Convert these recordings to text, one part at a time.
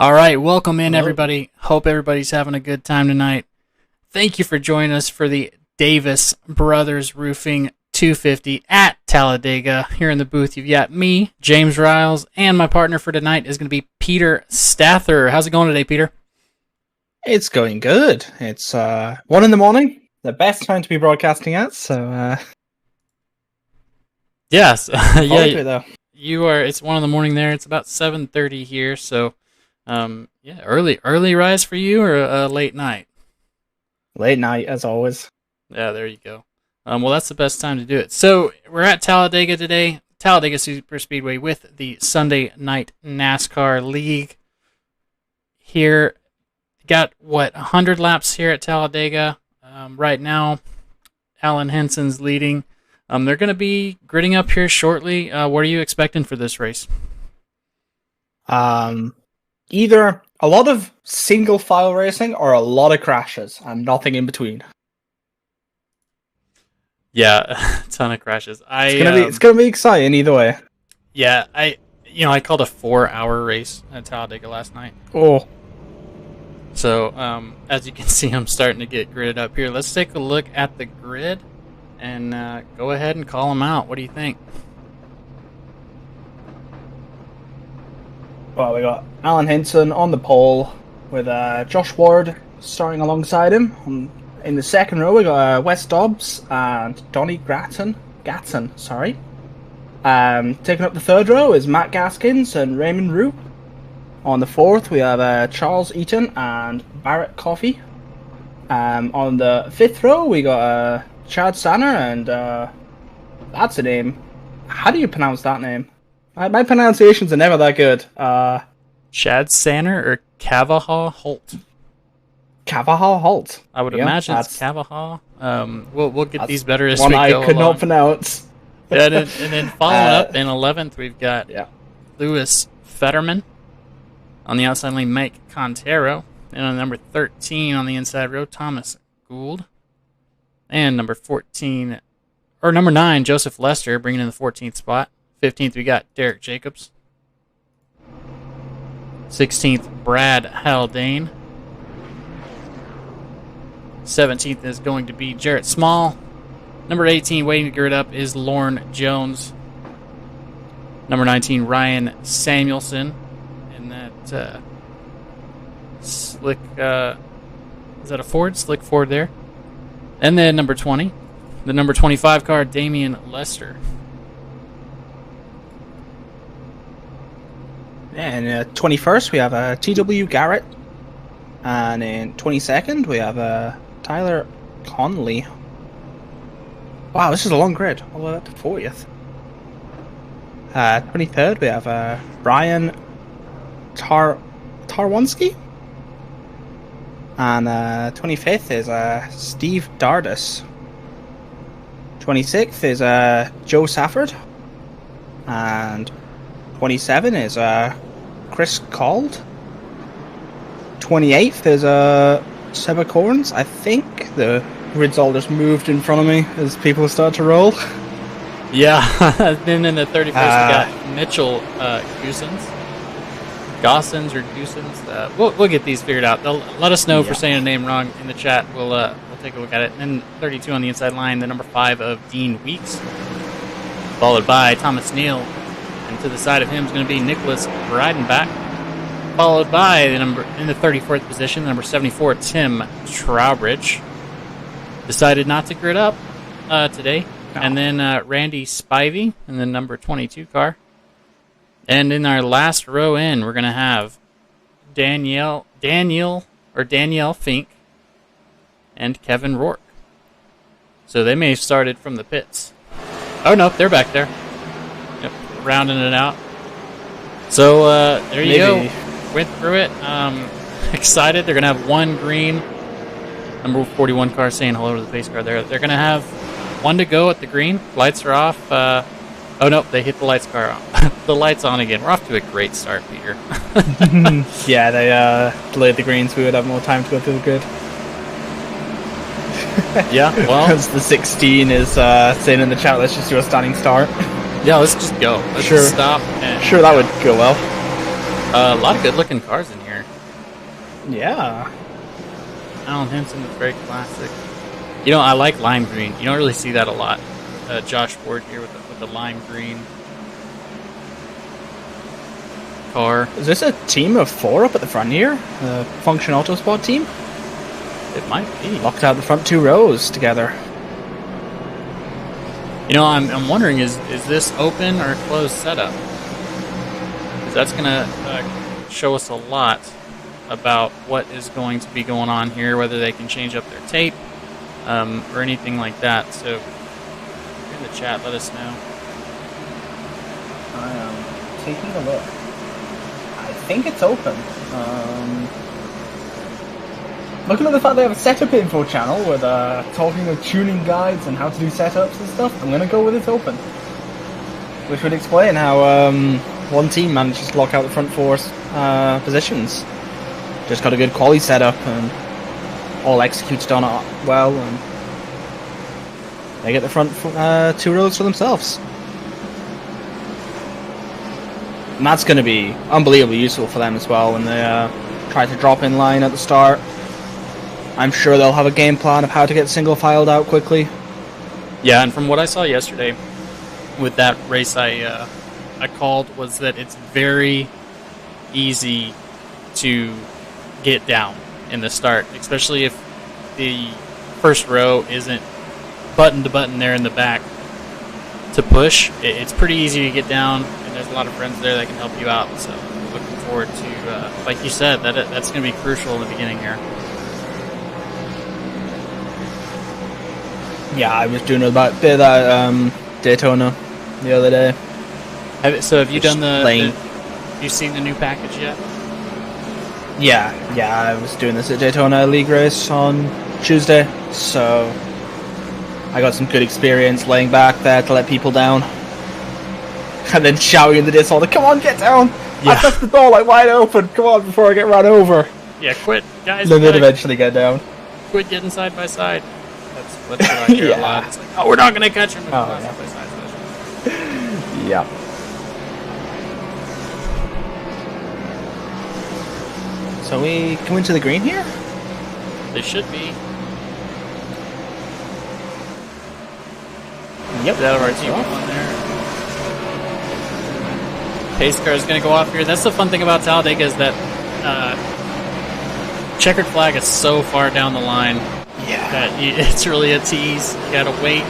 All right, welcome in, Hello. everybody. Hope everybody's having a good time tonight. Thank you for joining us for the Davis Brothers Roofing 250 at Talladega. Here in the booth, you've got me, James Riles, and my partner for tonight is going to be Peter Stather. How's it going today, Peter? It's going good. It's 1 in the morning, the best time to be broadcasting at. So Yes, forward to it, yeah, though. you are. It's 1 in the morning there. It's about 7:30 here, so yeah, early rise for you or a late night? Late night as always. Yeah, there you go. Well, that's the best time to do it. So we're at Talladega today, Talladega Super Speedway with the Sunday Night NASCAR League. Here, got 100 laps here at Talladega. Right now, Alan Henson's leading. They're going to be gridding up here shortly. What are you expecting for this race? Either a lot of single file racing or a lot of crashes and nothing in between. Yeah, a ton of crashes. It's gonna be exciting either way. Yeah, I called a 4-hour race at Talladega last night. Oh, So, as you can see, I'm starting to get gridded up here. Let's take a look at the grid and go ahead and call them out. What do you think? well, we got Alan Henson on the pole with Josh Ward starting alongside him. In the second row, we got Wes Dobbs and Donnie Gatson. Sorry. Taking up the third row is Matt Gaskins and Raymond Rue. On the fourth, we have Charles Eaton and Barrett Coffey. On the fifth row, we got Chad Sanner and that's a name. How do you pronounce that name? My pronunciations are never that good. Chad Sanner or Cavahal Holt? Cavahal Holt. I would imagine it's Cavahal. We'll get these better as we one go I could along. not pronounce. Yeah, and then following up in 11th, we've got Lewis Fetterman. On the outside lane, Mike Contero. And on number 13 on the inside row, Thomas Gould. And number 9, Joseph Lester, bringing in the 14th spot. 15th, we got Derek Jacobs. 16th, Brad Haldane. 17th is going to be Jarrett Small. Number 18, waiting to gird up, is Lorne Jones. Number 19, Ryan Samuelson. And that slick, is that a Ford? Slick Ford there. And then number 20, the number 25 car, Damian Lester. And 21st, we have T.W. Garrett. And in 22nd, we have Tyler Conley. Wow, this is a long grid. All the way up to 40th. 23rd, we have Brian Tarwonsky. And 25th is Steve Dardis. 26th is Joe Safford. And 27 is Chris Cald. 28th is Seba Corns. I think the grid's all just moved in front of me as people start to roll. Yeah, then in the 31st, we got Mitchell Gossens or Goosens. We'll get these figured out. They'll let us know if we're saying a name wrong in the chat. We'll take a look at it. And then 32 on the inside line, the number 5 of Dean Weeks, followed by Thomas Neal. And to the side of him is going to be Nicholas Breidenbach, followed by the number in the 34th position, number 74, Tim Trowbridge. Decided not to grid up today. No. And then Randy Spivey in the number 22 car. And in our last row in, we're going to have Danielle Fink and Kevin Rourke. So they may have started from the pits. Oh, no, they're back there. Yep, rounding it out. So there you go. Went through it. Excited. They're going to have one green. Number 41 car saying hello to the pace car there. They're going to have one to go at the green. Lights are off. Oh, no, they hit the lights car off. The light's on again. We're off to a great start, Peter. Yeah, they delayed the green so we would have more time to go through the grid. Yeah, well. Because the 16 is saying in the chat, let's just do a standing start. Yeah, let's just go. Let's just stop. Sure, that would go well. A lot of good-looking cars in here. Yeah. Alan Henson is very classic. You know, I like lime green. You don't really see that a lot. Josh Ward here with the lime green car. Is this a team of 4 up at the front here? The Function Autosport team? It might be. Locked out the front 2 rows together. You know, I'm wondering, is this open or closed setup? Because that's going to show us a lot about what is going to be going on here, whether they can change up their tape or anything like that. So, if you're in the chat, let us know. I am taking a look. I think it's open. Looking at the fact they have a setup info channel with talking of tuning guides and how to do setups and stuff, I'm going to go with it's open. Which would explain how one team manages to lock out the front 4 positions. Just got a good quality setup and all executed on it well, and they get the front 2 rows for themselves. And that's going to be unbelievably useful for them as well when they try to drop in line at the start. I'm sure they'll have a game plan of how to get single filed out quickly. Yeah, and from what I saw yesterday with that race I called was that it's very easy to get down in the start, especially if the first row isn't button to button there in the back to push. It's pretty easy to get down, and there's a lot of friends there that can help you out. So looking forward to, like you said, that's going to be crucial in the beginning here. Yeah, I was doing a bit of that Daytona the other day. Have you done have you seen the new package yet? Yeah, I was doing this at Daytona League race on Tuesday, so I got some good experience laying back there to let people down. And then shouting in the disorder, come on, get down! Yeah. I left the door like wide open, come on, before I get run over. Yeah, quit, guys. Then they'd eventually get down. Quit getting side by side. That's what I hear a lot. It's like, oh, we're not going to catch him. Side by side. Yeah. So we come into the green here? They should be. Yep. Get out of our team on there. Pace car is going to go off here. That's the fun thing about Talladega is that checkered flag is so far down the line that it's really a tease. You got to wait.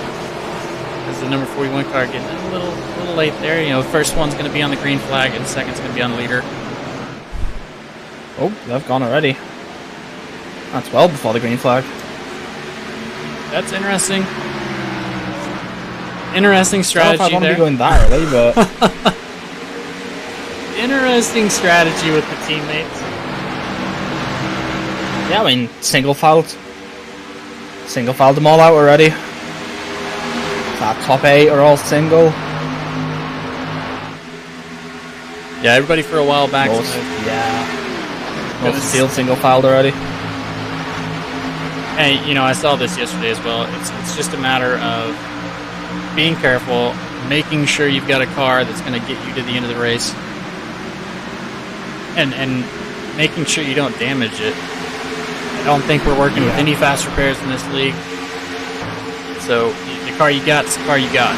There's the number 41 car getting a little late there. You know, the first one's going to be on the green flag and the second's going to be on the leader. Oh, they've gone already. That's well before the green flag. That's interesting. Interesting strategy I don't know if I want to be going there. that early, but interesting strategy with the teammates. Yeah, I mean, single filed them all out already. That top 8 are all single. Yeah, everybody for a while back. Most field single filed already. And you know, I saw this yesterday as well. It's just a matter of being careful, making sure you've got a car that's going to get you to the end of the race, and making sure you don't damage it. I don't think we're working with any fast repairs in this league. So the car you got is the car you got.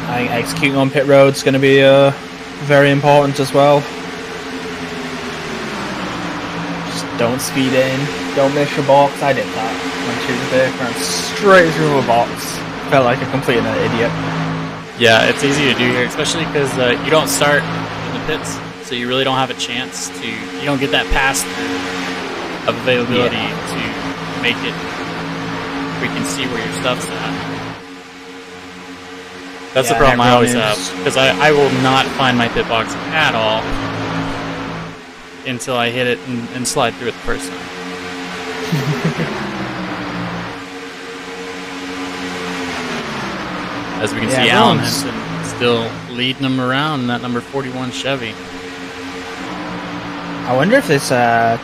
I think executing on pit road is going to be very important as well. Just don't speed in, don't miss your box. I did that on Tuesday, ran straight through a box. Felt like a complete idiot. Yeah, it's easy to do here, especially because you don't start in the pits, so you really don't have a chance to. You don't get that pass through of availability to make it. We can see where your stuff's at. That's the problem I always have, because I will not find my pit box at all until I hit it and slide through it the first time. As we can see, Alan Henson still leading them around in that number 41 Chevy. I wonder if this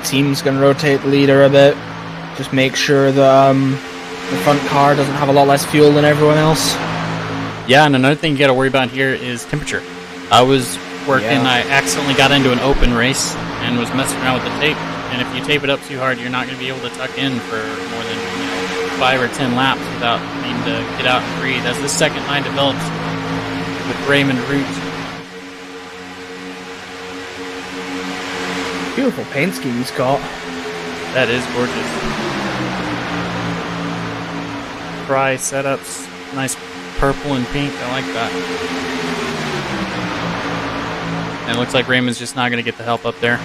team's going to rotate the leader a bit. Just make sure the front car doesn't have a lot less fuel than everyone else. Yeah, and another thing you got to worry about here is temperature. I was working. I accidentally got into an open race and was messing around with the tape. And if you tape it up too hard, you're not going to be able to tuck in for more than 5 or 10 laps without needing to get out and breathe. As this second line develops with Raymond Root. Beautiful paint scheme he's got. That is gorgeous. Fry setups, nice purple and pink. I like that. And it looks like Raymond's just not going to get the help up there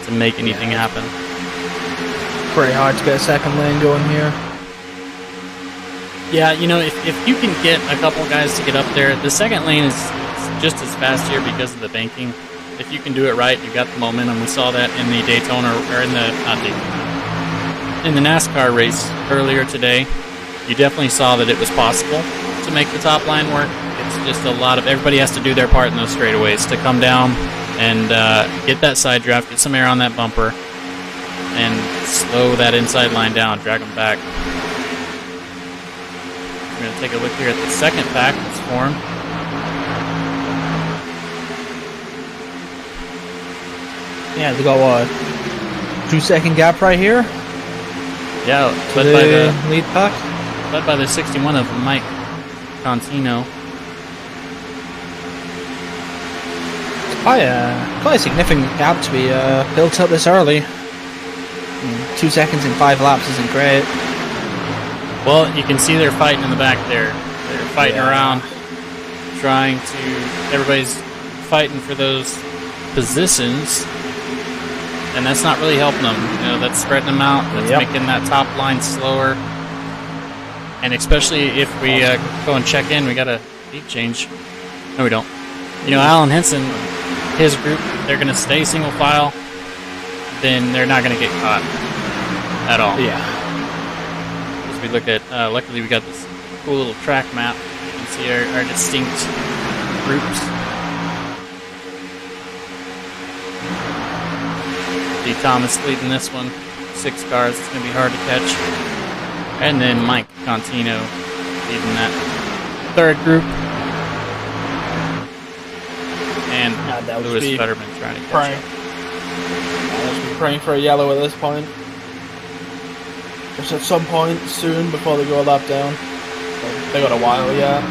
to make anything happen. Pretty hard to get a second lane going here. Yeah, you know, if you can get a couple guys to get up there, the second lane is just as fast here because of the banking. If you can do it right, you got the momentum. We saw that in the Daytona, or in the in the NASCAR race earlier today. You definitely saw that it was possible to make the top line work. It's just a lot of, everybody has to do their part in those straightaways to come down and get that side draft, get some air on that bumper, and slow that inside line down, drag them back. We're going to take a look here at the second pack that's formed. Yeah, they got what, 2-second gap right here? Yeah, led by the lead pack. Led by the 61 of Mike Contino. Quite a significant gap to be built up this early. 2 seconds in 5 laps isn't great. Well, you can see they're fighting in the back there. They're fighting around, trying to. Everybody's fighting for those positions, and that's not really helping them. You know, that's spreading them out. That's making that top line slower. And especially if we go and check in, we got a beat change. No, we don't. You know, Alan Henson, his group, they're going to stay single file. Then they're not going to get caught at all. Yeah. As we look at, luckily we got this cool little track map. You can see our distinct groups. D. Thomas leading this one. 6 cars, it's going to be hard to catch. And then Mike Contino leading that third group. And Lewis Fetterman trying to catch up. Praying for a yellow at this point. Just at some point soon before they go a lap down. They got a while yet.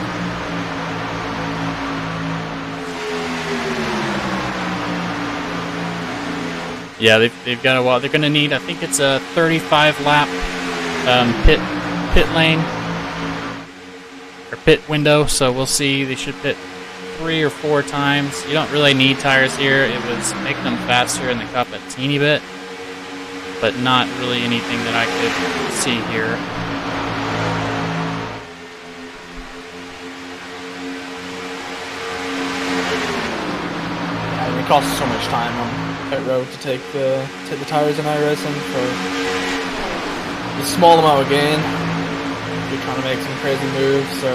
Yeah, they've got a while. They're going to need, I think it's a 35 lap pit lane or pit window. So we'll see. They should pit 3 or 4 times. You don't really need tires here. It was making them faster in the cup a teeny bit, but not really anything that I could see here. Yeah, it costs so much time on pit road to take the tires in iRacing for a small amount of gain. You're trying to make some crazy moves, so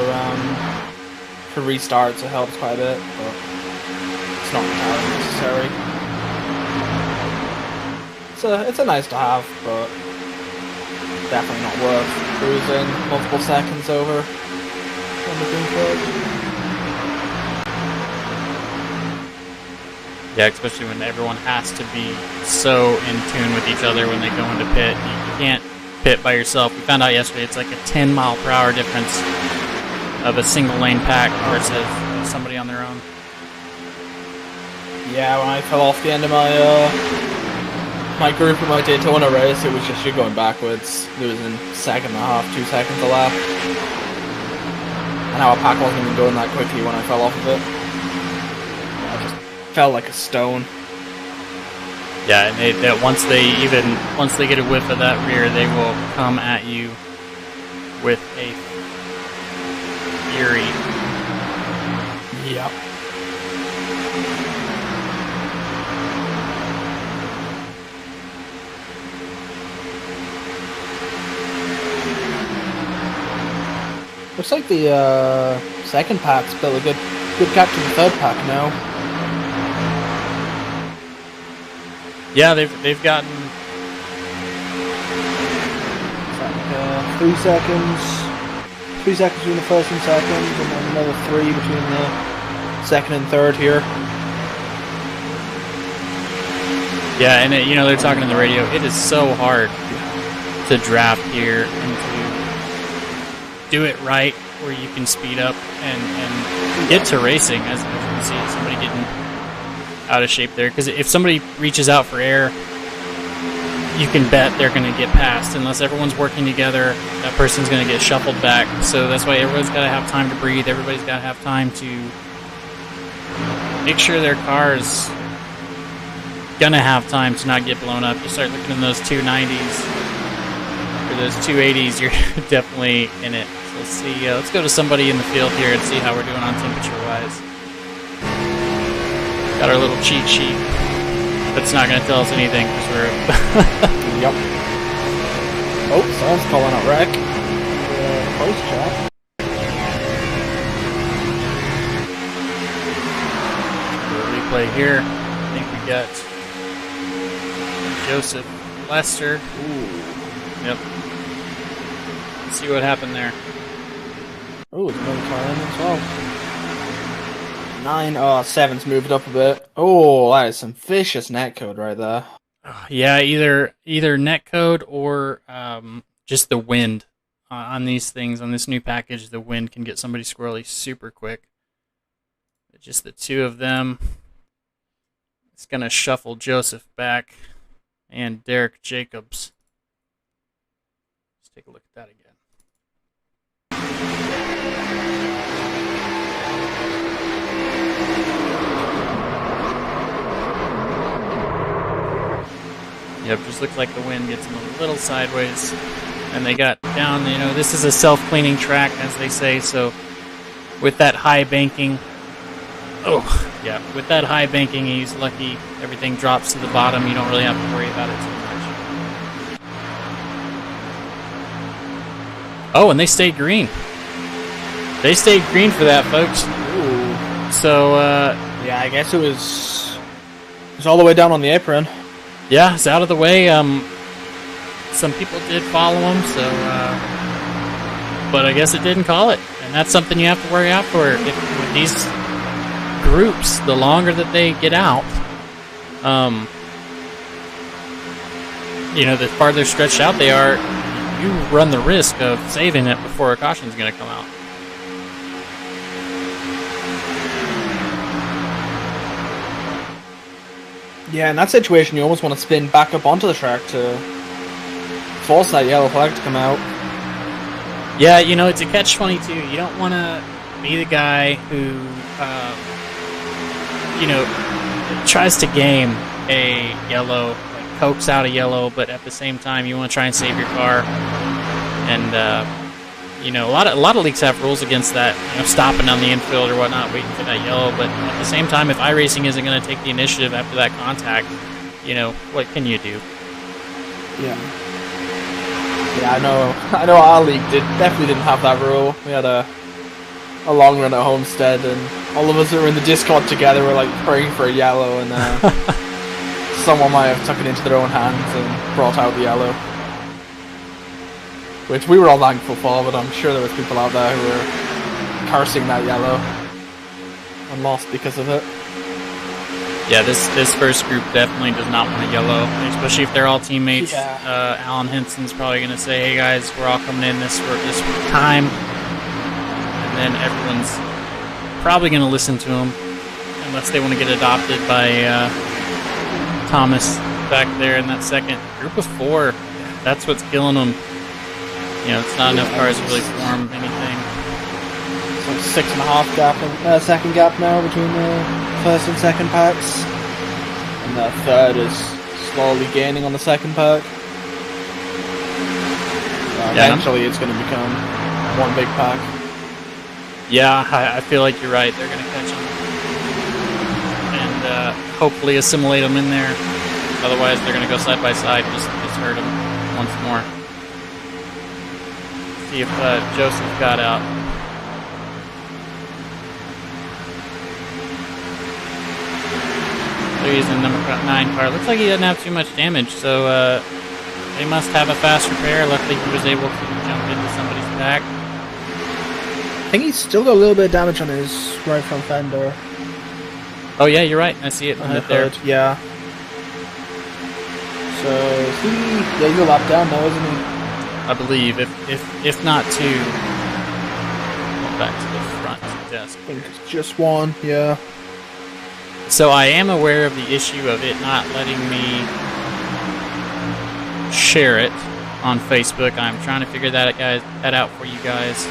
for restarts it helps quite a bit, but it's not entirely necessary. It's a nice to have, but definitely not worth cruising multiple seconds over on the green flag. Yeah, especially when everyone has to be so in tune with each other when they go into pit. You can't pit by yourself. We found out yesterday it's like a 10 mile per hour difference of a single lane pack versus somebody on their own. Yeah, when I fell off the end of my group in my Daytona race, it was just you going backwards, losing 2.5 seconds a lap. And our pack wasn't even going that quickly when I fell off of it. I just felt like a stone. Yeah, and once they get a whiff of that rear, they will come at you with a fury. Yep. Looks like the second pack's built a good gap to the third pack now. Yeah, they've gotten 3 seconds. 3 seconds between the first and second, and then another 3 between the second and third here. Yeah, and you know, they're talking on the radio. It is so hard to draft here and to do it right where you can speed up and get to racing, as you can see somebody getting out of shape there. Because if somebody reaches out for air, you can bet they're going to get passed. Unless everyone's working together, that person's going to get shuffled back. So that's why everybody's got to have time to breathe. Everybody's got to have time to make sure their car's going to have time to not get blown up. You start looking in those 290s or those 280s, you're definitely in it. So let's see. Let's go to somebody in the field here and see how we're doing on temperature-wise. Got our little cheat sheet. But it's not going to tell us anything because we're... Yep. Oh, someone's calling a wreck. Close chat. Replay here. I think we got Joseph Lester. Ooh. Yep. Let's see what happened there. Oh, it's another car in as well. 9, 7's moved up a bit. Oh, that is some vicious netcode right there. Yeah, either netcode or just the wind on these things. On this new package, the wind can get somebody squirrely super quick. But just the two of them. It's going to shuffle Joseph back and Derek Jacobs. Let's take a look at that again. Yep, just looks like the wind gets them a little sideways. And they got down, you know, this is a self-cleaning track, as they say, so with that high banking... Oh, yeah, with that high banking, he's lucky everything drops to the bottom. You don't really have to worry about it too much. Oh, and they stayed green. They stayed green for that, folks. Ooh. So, yeah, I guess it was all the way down on the apron. Yeah, it's out of the way. Some people did follow him, so, but I guess it didn't call it. And that's something you have to worry out for. With these groups, the longer that they get out, you know, the farther stretched out they are, you run the risk of saving it before a caution's going to come out. Yeah, in that situation, you almost want to spin back up onto the track to force that yellow flag to come out. Yeah, you know, it's a catch-22. You don't want to be the guy who, you know, tries to game a yellow, like coax out a yellow, but at the same time, you want to try and save your car. And, you know, a lot of leagues have rules against that, you know, stopping on the infield or whatnot, waiting for that yellow. But at the same time, if iRacing isn't going to take the initiative after that contact, you know, what can you do? Yeah. Yeah, I know our league definitely didn't have that rule. We had a long run at Homestead, and all of us that were in the Discord together were like praying for a yellow, and someone might have took it into their own hands and brought out the yellow. Which we were all thankful for, but I'm sure there was people out there who were cursing that yellow and lost because of it. Yeah, this first group definitely does not want a yellow, especially if they're all teammates. Yeah. Alan Henson's probably going to say, "Hey guys, we're all coming in this time," and then everyone's probably going to listen to him, unless they want to get adopted by Thomas back there in that second group of 4. That's what's killing them. You know, it's not enough cars to really form anything. So 6.5 gap, second gap now between the first and second packs, and the third is slowly gaining on the second pack. Eventually, it's going to become one big pack. Yeah, I feel like you're right. They're going to catch them and hopefully assimilate them in there. Otherwise, they're going to go side by side and just hurt them once more. See if Joseph got out. They're using number 9 car. Looks like he doesn't have too much damage, so they must have a fast repair. Luckily, he was able to jump into somebody's back. I think he's still got a little bit of damage on his right front fender. Oh yeah, you're right. I see it on the there. hood. Yeah. So is he? Yeah, he's a lap down now, isn't he? I believe if not two. Back to the front desk. I think it's just one. Yeah. So I am aware of the issue of it not letting me share it on Facebook. I'm trying to figure that out for you guys.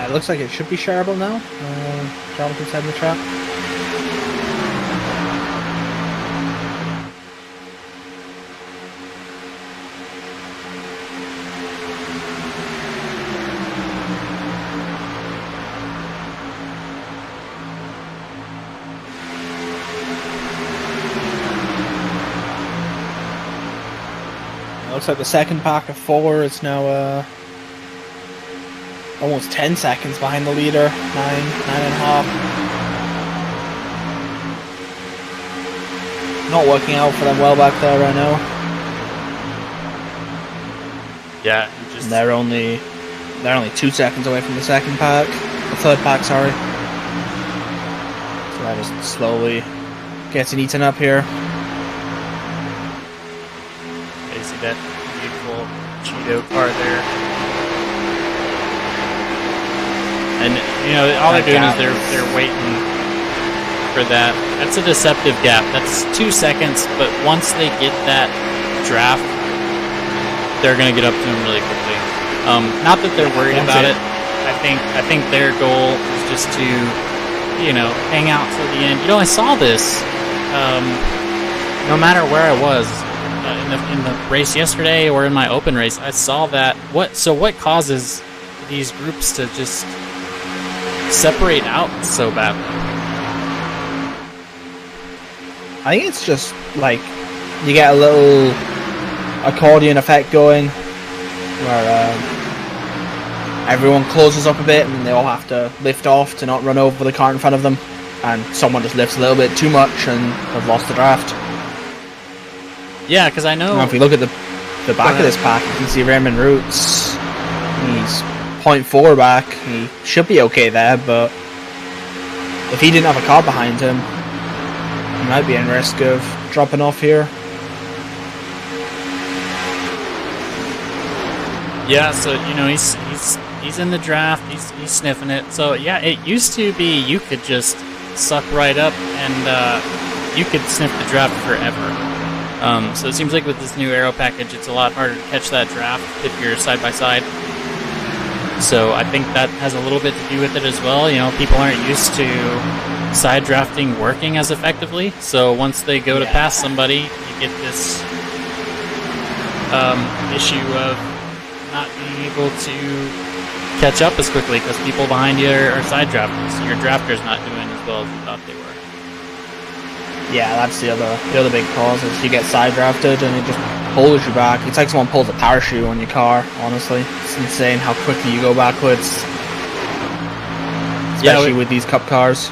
It looks like it should be shareable now. Jonathan said in the chat. It looks like the second pack of 4 is now almost 10 seconds behind the leader. 9.5. Not working out for them well back there right now. Yeah, and they're only 2 seconds away from the second pack. The third pack, sorry. So that just slowly getting eaten up here. You see that beautiful Cheeto car there. And, you know, all they're doing is they're waiting for that. That's a deceptive gap. That's 2 seconds, but once they get that draft, they're going to get up to him really quickly. Not that they're worried about it. I think their goal is just to, you know, hang out till the end. You know, I saw this no matter where I was in the race yesterday or in my open race. I saw that. What causes these groups to just separate out so badly? I think it's just like you get a little accordion effect going where everyone closes up a bit and they all have to lift off to not run over the car in front of them, and someone just lifts a little bit too much and they've lost the draft. Yeah, because I know... Now, if we look at the back of this pack, you can see Raymond Roots. He's 0.4 back. He should be okay there, but if he didn't have a car behind him, he might be in risk of dropping off here. Yeah, so you know he's in the draft. He's sniffing it. So yeah, it used to be you could just suck right up and you could sniff the draft forever. So it seems like with this new aero package, it's a lot harder to catch that draft if you're side by side. So I think that has a little bit to do with it as well. You know, people aren't used to side drafting working as effectively. So once they go to pass somebody, you get this issue of not being able to catch up as quickly because people behind you are side drafting. So your drafter's not doing as well as you thought they were. Yeah, that's the other big cause is you get side drafted and it just pulls you back. It's like someone pulls a parachute on your car, honestly. It's insane how quickly you go backwards. Especially with these cup cars.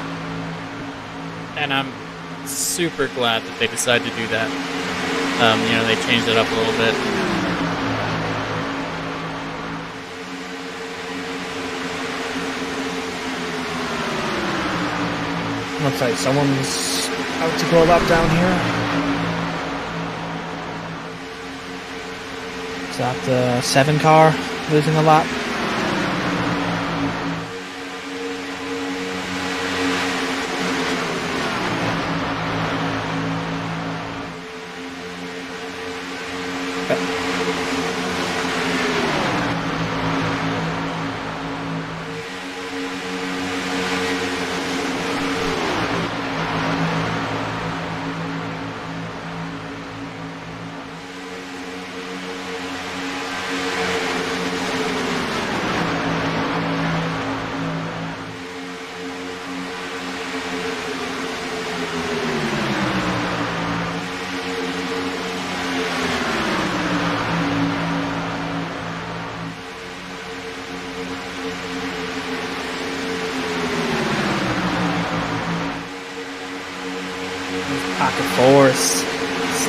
And I'm super glad that they decided to do that. You know, they changed it up a little bit. Looks like someone's out to go a lap down here. Is that the 7 car losing a lap?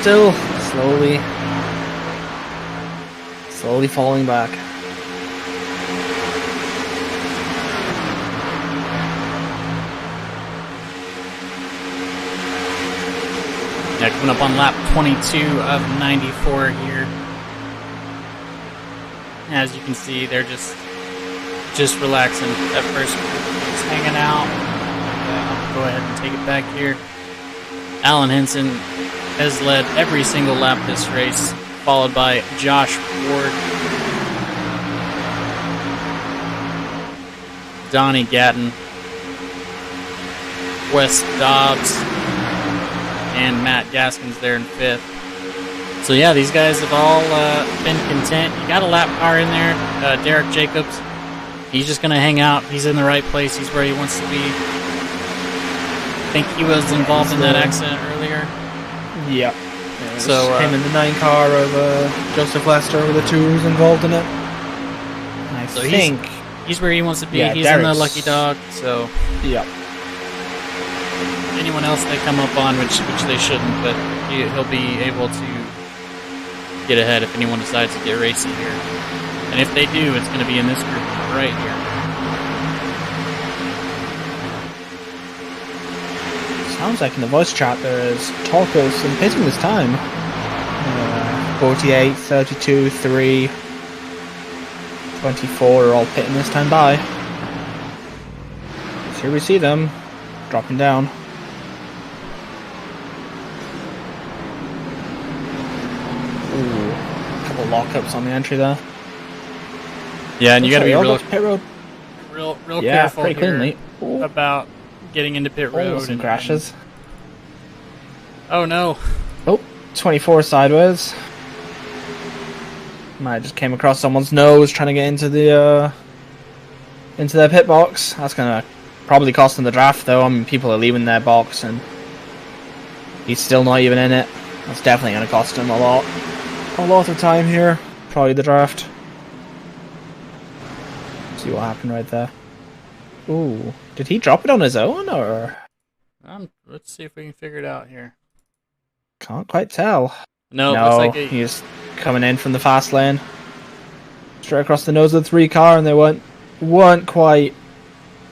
still slowly falling back. Yeah, coming up on lap 22 of 94 here. As you can see, they're just relaxing. That first group is hanging out. I'll go ahead and take it back here. Alan Henson has led every single lap this race, followed by Josh Ward, Donnie Gatton, Wes Dobbs, and Matt Gaskins there in 5th. So yeah, these guys have all been content. You got a lap car in there, Derek Jacobs. He's just going to hang out. He's in the right place. He's where he wants to be. I think he was involved in that accident earlier. Yeah. So him in the 9 car of Joseph Lester were the 2 who's involved in it. And I think he's where he wants to be. Yeah, he's Derek's in the lucky dog. So yeah. Anyone else they come up on, which they shouldn't, but he'll be able to get ahead if anyone decides to get racing here. And if they do, it's going to be in this group right here. Sounds like in the voice chat there is talk of some pitting this time. 48, 32, 3, 24 are all pitting this time by. So here we see them dropping down. Ooh, a couple lockups on the entry there. Yeah, and you got to be real careful pretty here cleanly. about getting into pit road and crashes. Oh no! Oh, 24 sideways. Might just came across someone's nose trying to get into their pit box. That's gonna probably cost him the draft, though. I mean, people are leaving their box and he's still not even in it. That's definitely gonna cost him a lot of time here. Probably the draft. See what happened right there. Ooh, did he drop it on his own, or? Let's see if we can figure it out here. Can't quite tell. No, looks like he's coming in from the fast lane. Straight across the nose of the 3 car, and they weren't quite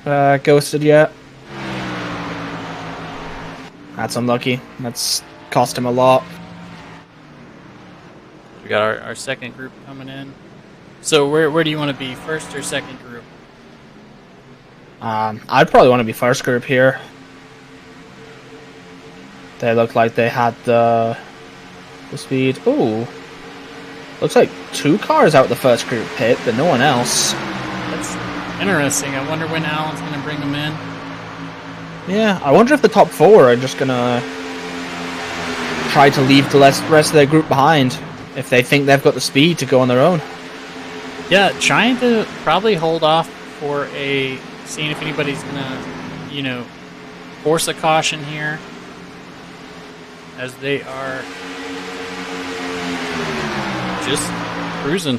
ghosted yet. That's unlucky. That's cost him a lot. We got our second group coming in. So where do you want to be, first or second group? I'd probably want to be first group here. They look like they had the speed. Ooh, looks like 2 cars out the first group pit, but no one else. That's interesting. I wonder when Alan's going to bring them in. Yeah, I wonder if the top 4 are just going to try to leave the rest of their group behind if they think they've got the speed to go on their own. Yeah, trying to probably hold off for seeing if anybody's gonna, force a caution here, as they are just cruising.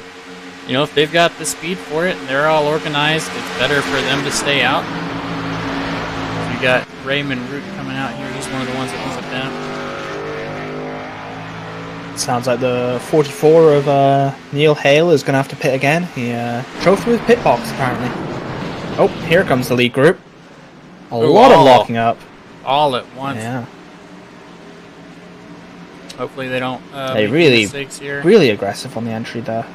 If they've got the speed for it and they're all organized, it's better for them to stay out. You got Raymond Root coming out here. He's one of the ones that was at them. Sounds like the 44 of Neil Hale is going to have to pit again. He drove through his pit box, apparently. Oh, here comes the lead group. A lot of locking up. All at once. Yeah. Hopefully they don't they make mistakes here. Really aggressive on the entry there.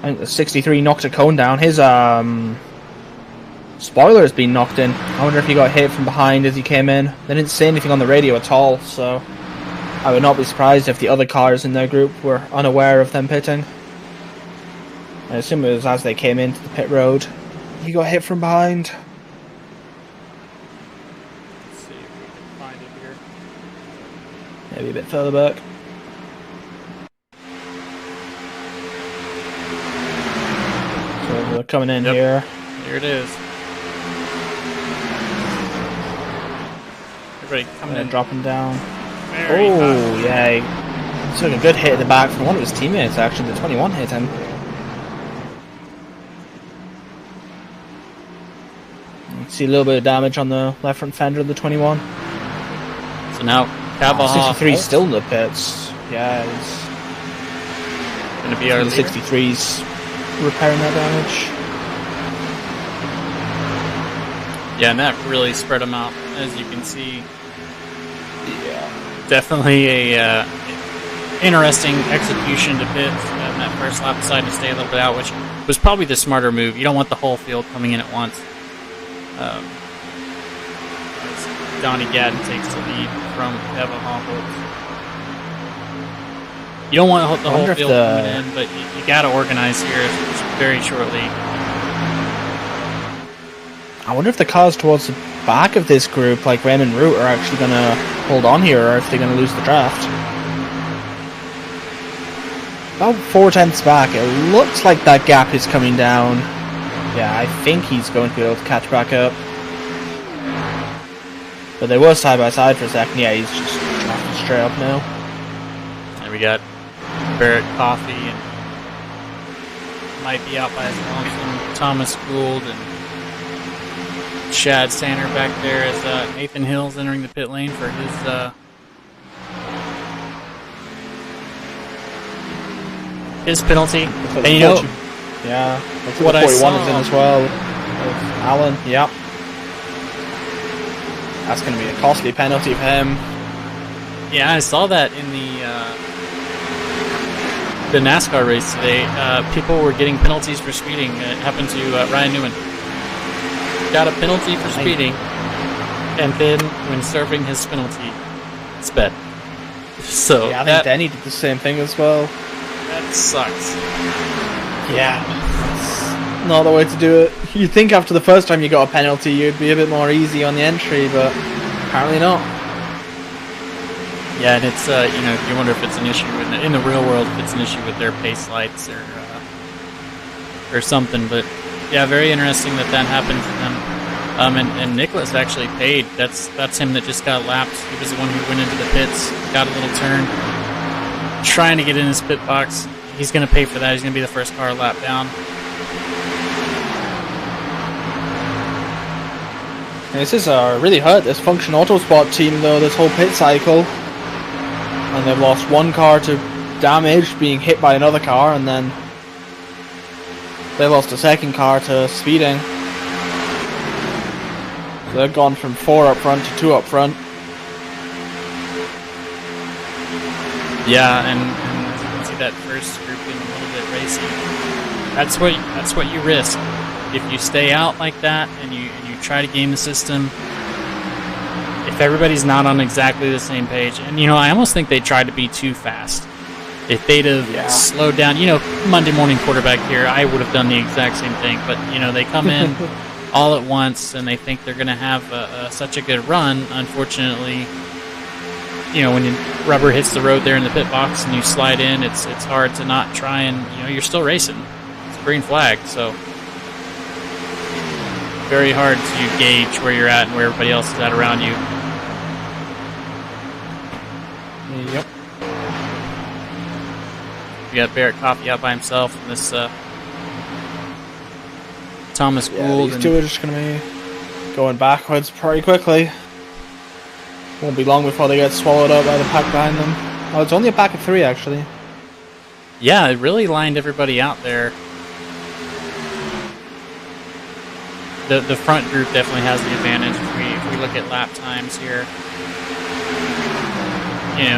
I think the 63 knocked a cone down. His spoiler has been knocked in. I wonder if he got hit from behind as he came in. They didn't say anything on the radio at all, so I would not be surprised if the other cars in their group were unaware of them pitting. I assume it was as they came into the pit road. He got hit from behind. Let's see if we can find it here. Maybe a bit further back. So they're coming in here. Here it is. Everybody coming in. Dropping down. Oh, yeah. He took a good hit at the back from one of his teammates, actually. The 21 hit him. You can see a little bit of damage on the left front fender of the 21. So now Cavaha 63 still in the pits. Yeah, he's going to be our the leader. 63's repairing that damage. Yeah, and that really spread them out, as you can see. Yeah. Definitely a interesting execution to pit in that first lap, decided to stay a little bit out, which was probably the smarter move. You don't want the whole field coming in at once. As Donnie Gadden takes the lead from Kevin Holt. You don't want the whole field coming in, but you got to organize here very shortly. I wonder if the cars towards the back of this group, like Raymond Root, are actually going to hold on here, or if they're going to lose the draft. About 4/10 back, it looks like that gap is coming down. Yeah, I think he's going to be able to catch back up. But they were side by side for a second. Yeah, he's just drafting straight up now. And we got Barrett Coffey, and might be out by his lonesome. Thomas Gould and Chad Sander back there as Nathan Hill's entering the pit lane for his penalty. And you know, yeah, what I 41 saw is in as well. Allen, yep. That's going to be a costly penalty for him. Yeah, I saw that in the NASCAR race today. People were getting penalties for speeding. It happened to Ryan Newman. Got a penalty for speeding, and then when serving his penalty, sped. So yeah, I think Denny did the same thing as well. That sucks. Yeah, that's not the way to do it. You'd think after the first time you got a penalty, you'd be a bit more easy on the entry, but apparently not. Yeah, and it's you wonder if it's an issue in the real world, if it's an issue with their pace lights or something. But yeah, very interesting that happened to them. And Nicholas actually paid. That's him that just got lapped. He was the one who went into the pits, got a little turn, trying to get in his pit box. He's going to pay for that. He's going to be the first car lap down. This is really hurt this Function Autosport team though, this whole pit cycle. And they've lost one car to damage, being hit by another car, and then they lost a second car to speeding. So they've gone from 4 up front to 2 up front. Yeah, and as you can see, that first group being a little bit racy. That's what you risk. If you stay out like that and you try to game the system, if everybody's not on exactly the same page, and I almost think they tried to be too fast. If they'd have slowed down, Monday morning quarterback here, I would have done the exact same thing. But they come in all at once and they think they're going to have such a good run. Unfortunately, when rubber hits the road there in the pit box and you slide in, it's hard to not try and you're still racing. It's a green flag, so very hard to gauge where you're at and where everybody else is at around you. Yep. We got Barrett Coffey out by himself, and this Thomas Gould. These two are just going to be going backwards pretty quickly. Won't be long before they get swallowed up by the pack behind them. Oh, it's only a pack of 3 actually. Yeah, it really lined everybody out there. The front group definitely has the advantage if we look at lap times here.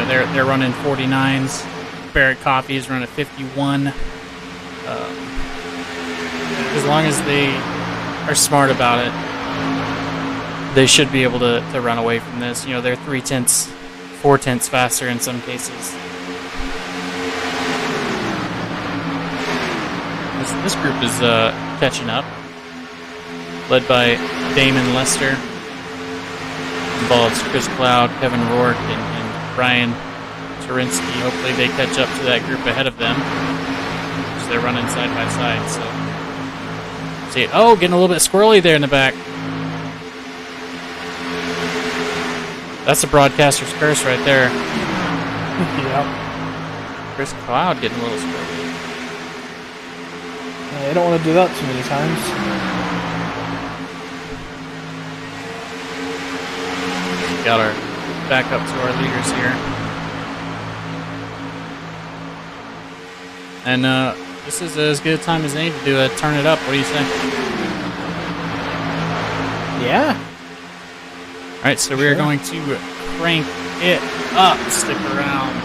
They're running 49s. Barrett Coffey is running 51. As long as they are smart about it, they should be able to run away from this. They're 3/10, 4/10 faster in some cases. This group is catching up, led by Damon Lester. Involves Chris Cloud, Kevin Rourke, and Brian Turinsky. Hopefully they catch up to that group ahead of them, because they're running side by side. So, see it. Oh, getting a little bit squirrely there in the back. That's a broadcaster's curse right there. Yep. Chris Cloud getting a little squirrely. You don't want to do that too many times. Got our back up to our leaders here. And this is as good a time as any to do a turn it up. What do you say? Yeah. All right, so we're going to crank it up. Stick around.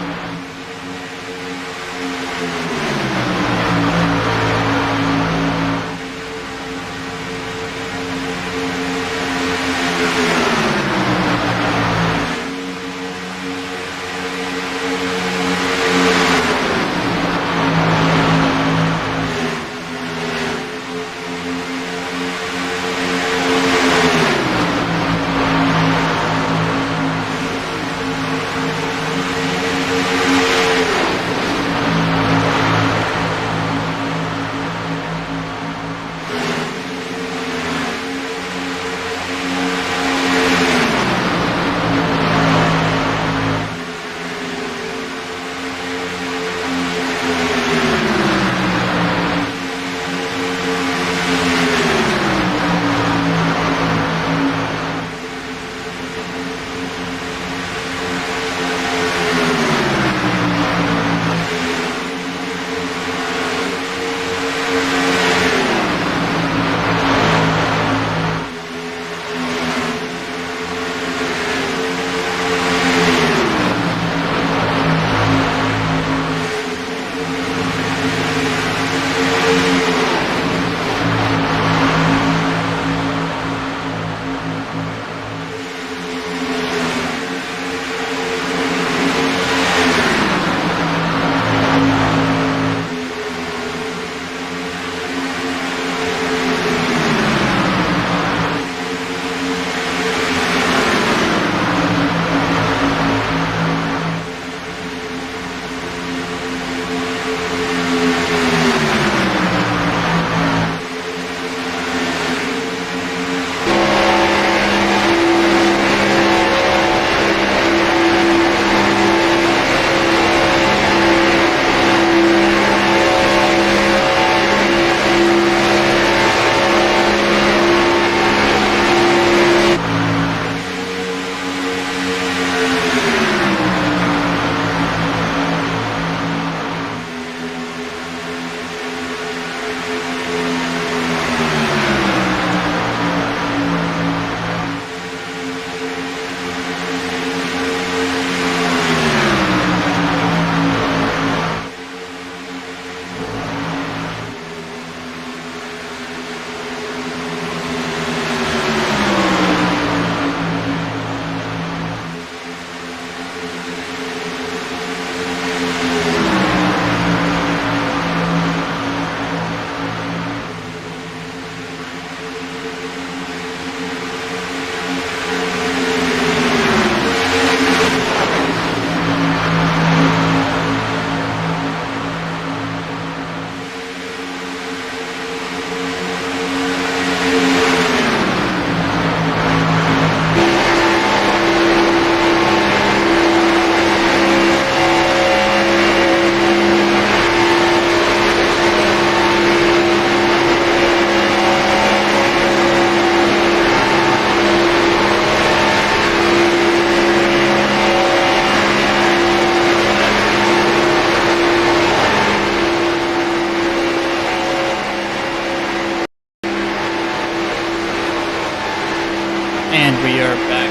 And we are back.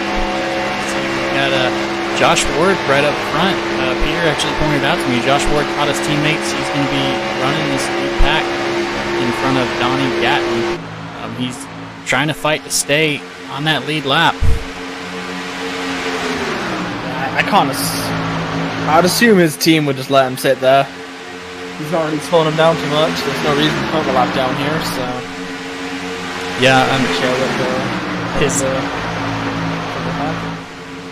So we got Josh Ward right up front. Peter actually pointed out to me, Josh Ward taught his teammates he's going to be running this lead pack in front of Donnie Gatton. He's trying to fight to stay on that lead lap. I'd assume his team would just let him sit there. He's not really slowing him down too much. There's no reason to put the lap down here, so... Yeah, I'm sure that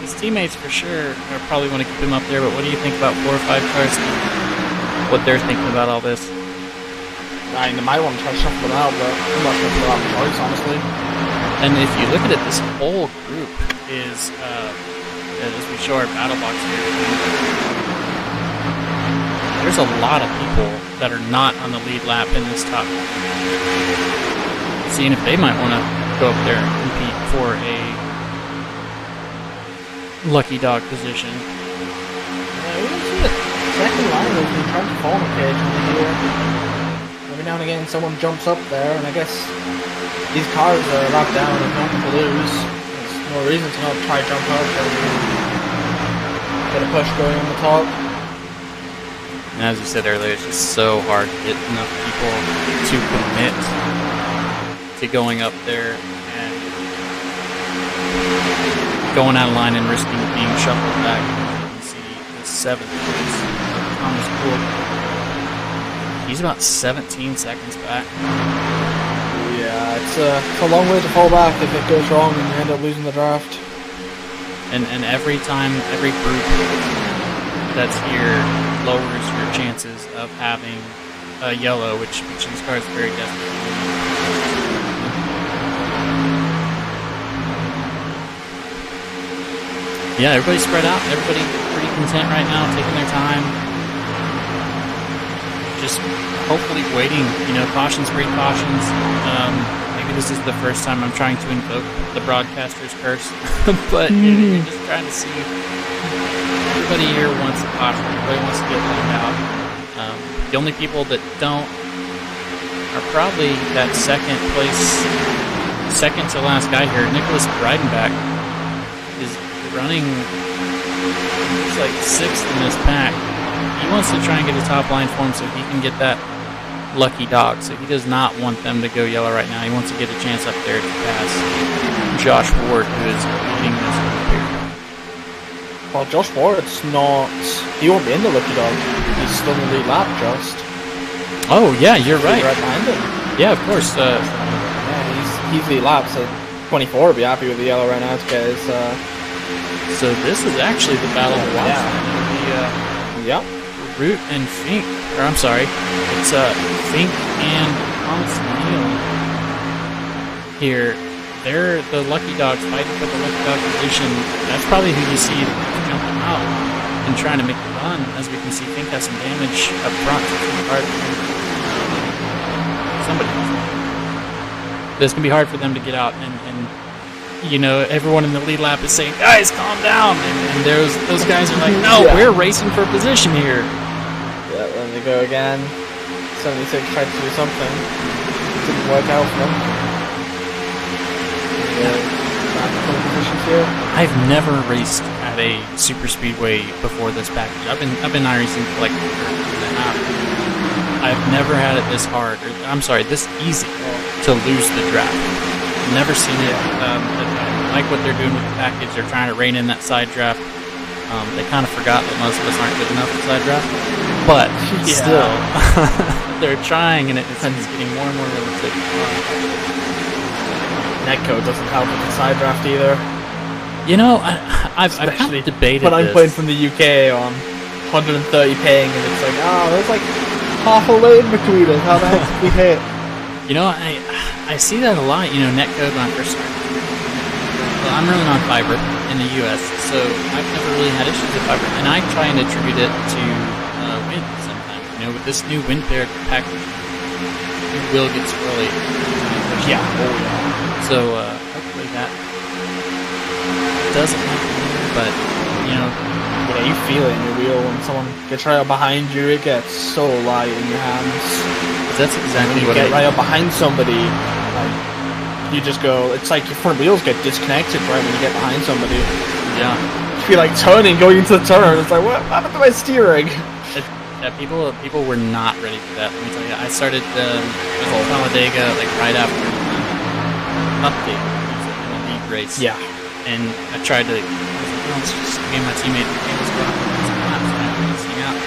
his teammates for sure probably want to keep him up there, but what do you think about 4 or 5 cars? What they're thinking about all this? I mean, they might want to try to shuffle it out, but I'm not sure if they'll have a choice, honestly. And if you look at it, this whole group is, as we show our battle box here, there's a lot of people that are not on the lead lap in this top. Seeing if they might want to go up there and compete for a lucky dog position. Yeah, we can see it. Second line has been trying to form occasionally here. Every now and again someone jumps up there, and I guess these cars are locked down and nothing to lose. There's no reason to not try jump up and get a push going on the top. And as you said earlier, it's just so hard to get enough people to commit to going up there and going out of line and risking being shuffled back. You can see the 7th place, Thomas Gould. He's about 17 seconds back. Yeah, it's a long way to fall back if it goes wrong and you end up losing the draft. And every time, every group that's here lowers your chances of having a yellow, which these cars are very desperate. Yeah, everybody's spread out. Everybody pretty content right now, taking their time. Just hopefully waiting. You know, cautions breed cautions. Maybe this is the first time I'm trying to invoke the broadcaster's curse, but you're just trying to see. Everybody here wants a caution. Everybody wants to get learned out. The only people that don't are probably that second to last guy here, Nicholas Breidenbach, is running. He's like 6th in this pack. He wants to try and get a top line for him so he can get that lucky dog. So he does not want them to go yellow right now. He wants to get a chance up there to pass Josh Ward, who is leading this group here. Well, Josh Ward's not. He won't be in the lucky dog. He's still in the lead lap, just. Oh yeah, you're right. Right behind him. Yeah, of course. Yeah, he's lead lap, so 24 would be happy with the yellow right now to get his. So this is actually the battle of the Yep. Root and Fink, or I'm sorry, it's Fink and Thomas Neal here. They're the lucky dogs fighting for the lucky dog position. That's probably who you see jumping out and trying to make the run. As we can see, Fink has some damage up front. Somebody. This can be hard for them to get out, and you know, everyone in the lead lap is saying, "Guys, calm down," and those guys are like, "No, we're racing for position here." Yeah, then they go again. 76 tried to do something. Didn't work out for them. Positions here. I've never raced at a super speedway before this package. I've been iRacing for like a year and a half. I've never had it this hard, or I'm sorry, this easy to lose the draft. Never seen it. I like what they're doing with the package. They're trying to rein in that side draft. They kind of forgot that most of us aren't good enough at side draft, but still, they're trying, and it's getting more and more realistic. Netcode doesn't help with the side draft either. You know, I've kind of debated when I'm this. playing from the UK on 130 ping, and it's like, there's like half a lane between us. How the heck did we hit? You know, I see that a lot. You know, netcode when I first started. Well, I'm running on fiber in the US, so I've never really had issues with fiber, and I try and attribute it to wind sometimes. You know, with this new wind paired package, you will get squirrely. Yeah. So hopefully that doesn't happen. But you know, you feel it in your wheel when someone gets right up behind you. It gets so light in your hands. That's exactly what you get right up behind somebody. Like, you just go. It's like your front wheels get disconnected right when you get behind somebody. Yeah. You feel like turning, going into the turn. It's like, what happened to my steering? People were not ready for that. Let me tell you, I started Talladega like right after the update. It was an elite race. Yeah. And I tried to. I was like, well, it's just me and my teammate. Let's go out and some laps. Let's hang out.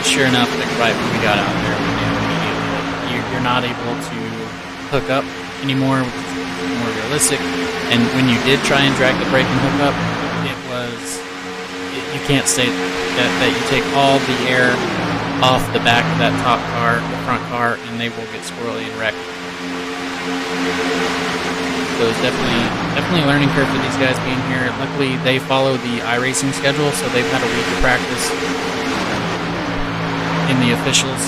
Sure enough, like right when we got out there, we knew immediately that you're not able to hook up anymore, which is more realistic. And when you did try and drag the brake and hook up, you can't say that you take all the air off the back of that top car, the front car, and they will get squirrely and wrecked. So it's definitely a learning curve for these guys being here. Luckily, they follow the iRacing schedule, so they've had a week of practice in the officials.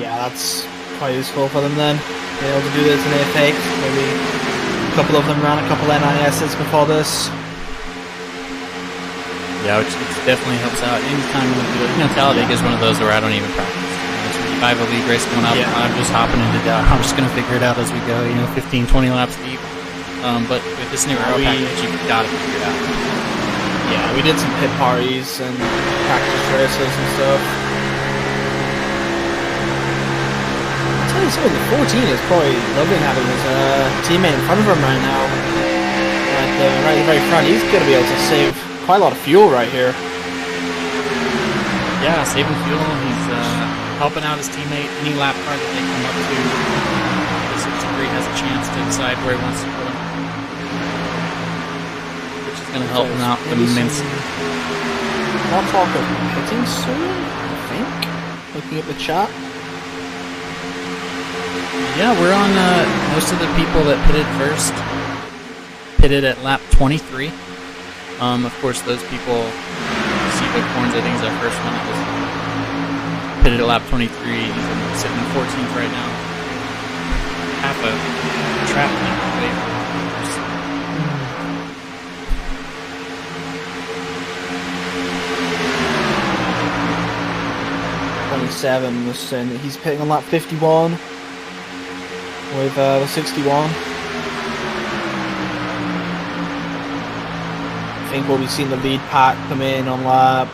Yeah, that's quite useful for them then. Being able to do this in AFX, maybe couple of them ran a couple NISs before this. Yeah, which definitely helps out. Anytime we do it, Talladega is one of those where I don't even practice. If I have a league race going up, I'm just hopping into that. I'm just going to figure it out as we go, 15, 20 laps deep. But with this new aero package, you've got to figure it out. Yeah, we did some pit parties and practice races and stuff. I'll tell you something, the 14 is probably loving having his teammate in front of him right now. Right at the very front, he's going to be able to save quite a lot of fuel right here. Yeah, saving fuel. He's helping out his teammate. Any lap car that they come up to, the 63 has a chance to decide where he wants to put him, which is going to help him out immensely. Not talk of pitting soon, I think. Looking at the chat. Yeah, we're on most of the people that pitted first. Pitted at lap 23. Of course, those people, see the Corns, I think is our first one. It was pitted at lap 23. He's sitting in 14th right now. Half a trap length away from 27, he's pitting on lap 51 with the 61. I think we'll be seeing the lead pack come in on lap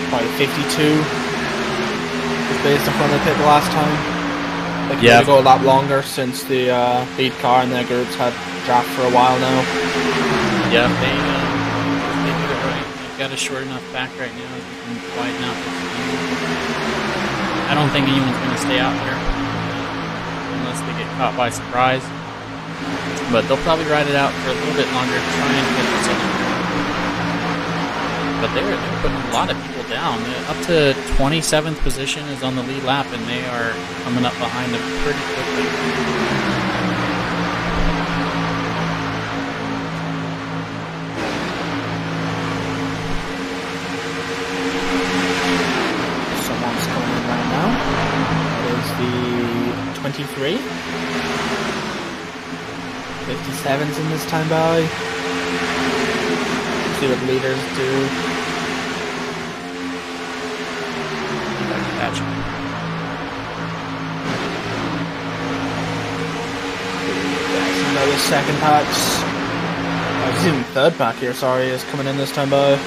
probably 52. Based on when they picked the last time. They can go a lap longer since the lead car and their groups had draft for a while now. Yeah, they do it right. They've got a short enough back right now that they can widen out the field. I don't think anyone's going to stay out there unless they get caught by surprise. But they'll probably ride it out for a little bit longer, try and get the second. But they're putting a lot of people down. Up to 27th position is on the lead lap, and they are coming up behind them pretty quickly. Someone's coming in right now. That is the 23. 57's in this time by. See what the leaders do. Gotcha. Another second packs. He's even third pack here, sorry, is coming in this time by.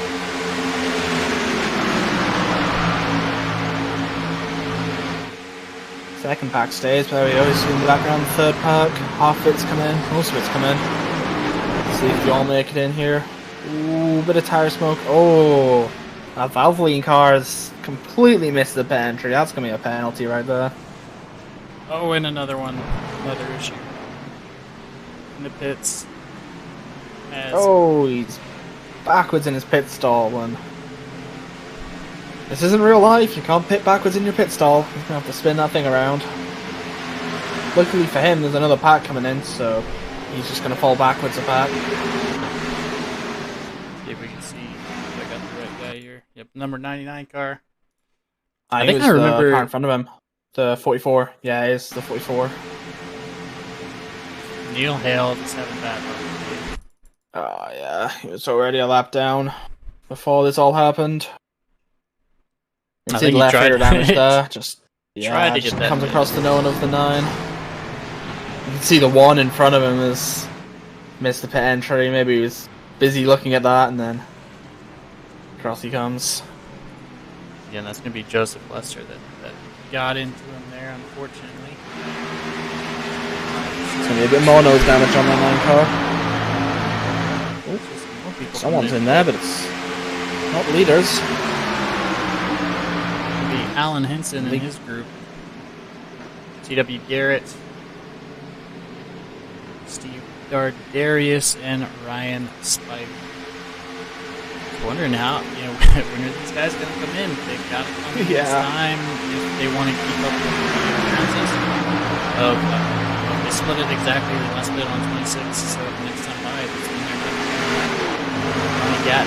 Second pack stays, but we always see in the background. Third pack, half of it's come in, most of it's come in. Let's see if you all make it in here. Ooh, bit of tire smoke. Oh, that Valvoline car's completely missed the pit entry. That's gonna be a penalty right there. Oh, and another one, another issue in the pits. Oh, he's backwards in his pit stall. One. This isn't real life. You can't pit backwards in your pit stall. You're gonna have to spin that thing around. Luckily for him, there's another pack coming in, so he's just gonna fall backwards a pack. See if we can see if I got the right guy here. Yep, number 99 car. I think I remember the car in front of him. The 44. Yeah, it is the 44. Neil Hale just having bad luck. Oh yeah, he was already a lap down before this all happened. You see the left rear damage there. Just tried to get that. Comes across the known of the 9. You can see the 1 in front of him is missed the pit entry. Maybe he was busy looking at that, and then across he comes. Yeah, and that's going to be Joseph Lester that got into him there, unfortunately. It's going to be a bit more nose damage on that 9 car. Ooh, someone's in there, but it's not leaders. It'll be Alan Henson and his group. T.W. Garrett, Steve Dardarius, and Ryan Spike. Wondering how, when are these guys going to come in? They've got to come in this time if they want to keep up with the appearances. They split it exactly. They last split on 26, so the next time by, it's when they're going to get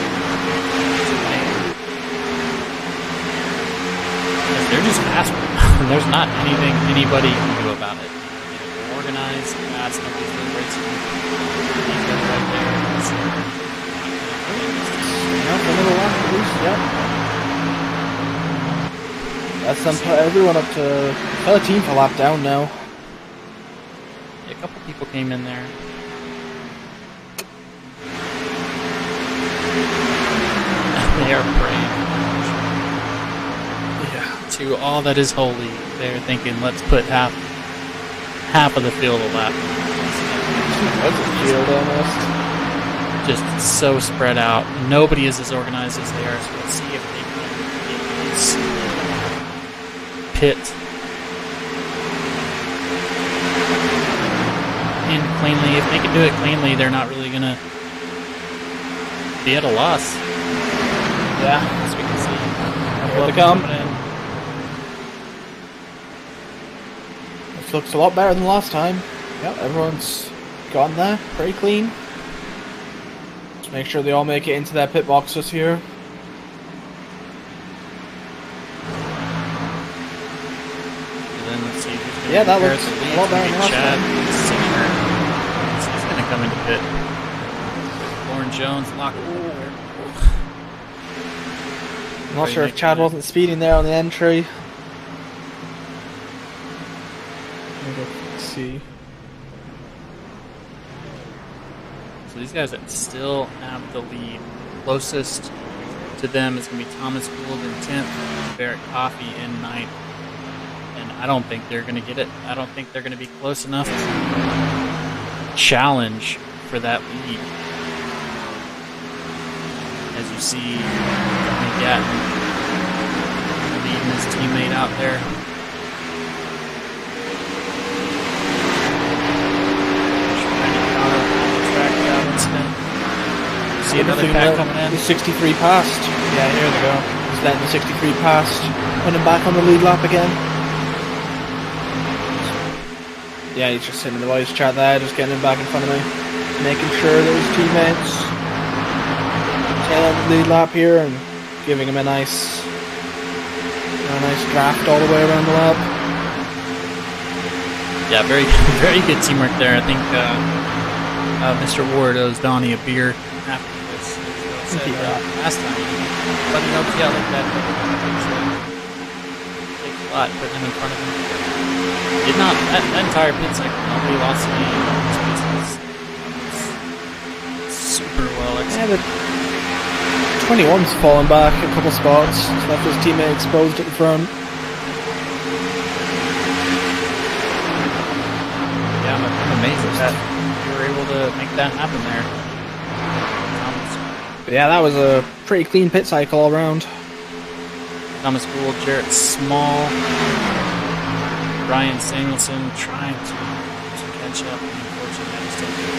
because they're just fast. There's not anything anybody can do about it. They're organized, fast. fast. Nobody's really racing each other right there. A little lap at least, yeah. That's them put everyone up to 13th a lap down now. Yeah, a couple people came in there. They are praying. Yeah. To all that is holy. They're thinking, let's put half of the field a lap. That's a field almost. Just so spread out. Nobody is as organized as they are, so let's see if they can get this pit in cleanly. If they can do it cleanly, they're not really going to be at a loss. Yeah. As we can see. Here they come. This looks a lot better than last time. Yep, everyone's gone there. Pretty clean. Just make sure they all make it into their pit boxes here. Then let's see who's going Yeah, that looks a lot better than last Chad time. Singer. He's going to come into pit. Lauren Jones locked in there. I'm not sure if Chad wasn't speeding there on the entry. Let's see. So these guys that still have the lead. Closest to them is going to be Thomas Gould in 10th, Barrett Coffey in 9th. And I don't think they're going to get it. I don't think they're going to be close enough to challenge for that lead. As you see, Johnny Gatton leading his teammate out there. See another pack coming in. The 63 past. Yeah, here they go. He's letting the 63 past. Putting him back on the lead lap again. Yeah, he's just sitting in the voice chat there, just getting him back in front of me. Making sure that his teammates tail on the lead lap here and giving him a nice draft all the way around the lap. Yeah, very good teamwork there. I think Mr. Ward owes Donnie a beer after this. As I said last time, but he helps you out like that. Takes a lot putting him in front of him. Did not that entire pit cycle. Nobody lost any spaces. Super well executed. Yeah, 21's fallen back a couple spots. He's left his teammate exposed at the front. Yeah, I'm amazed that you were able to make that happen there. But yeah, that was a pretty clean pit cycle all around. Thomas Gould, Jarrett Small, Ryan Samuelson trying to catch up. Unfortunately, I just don't think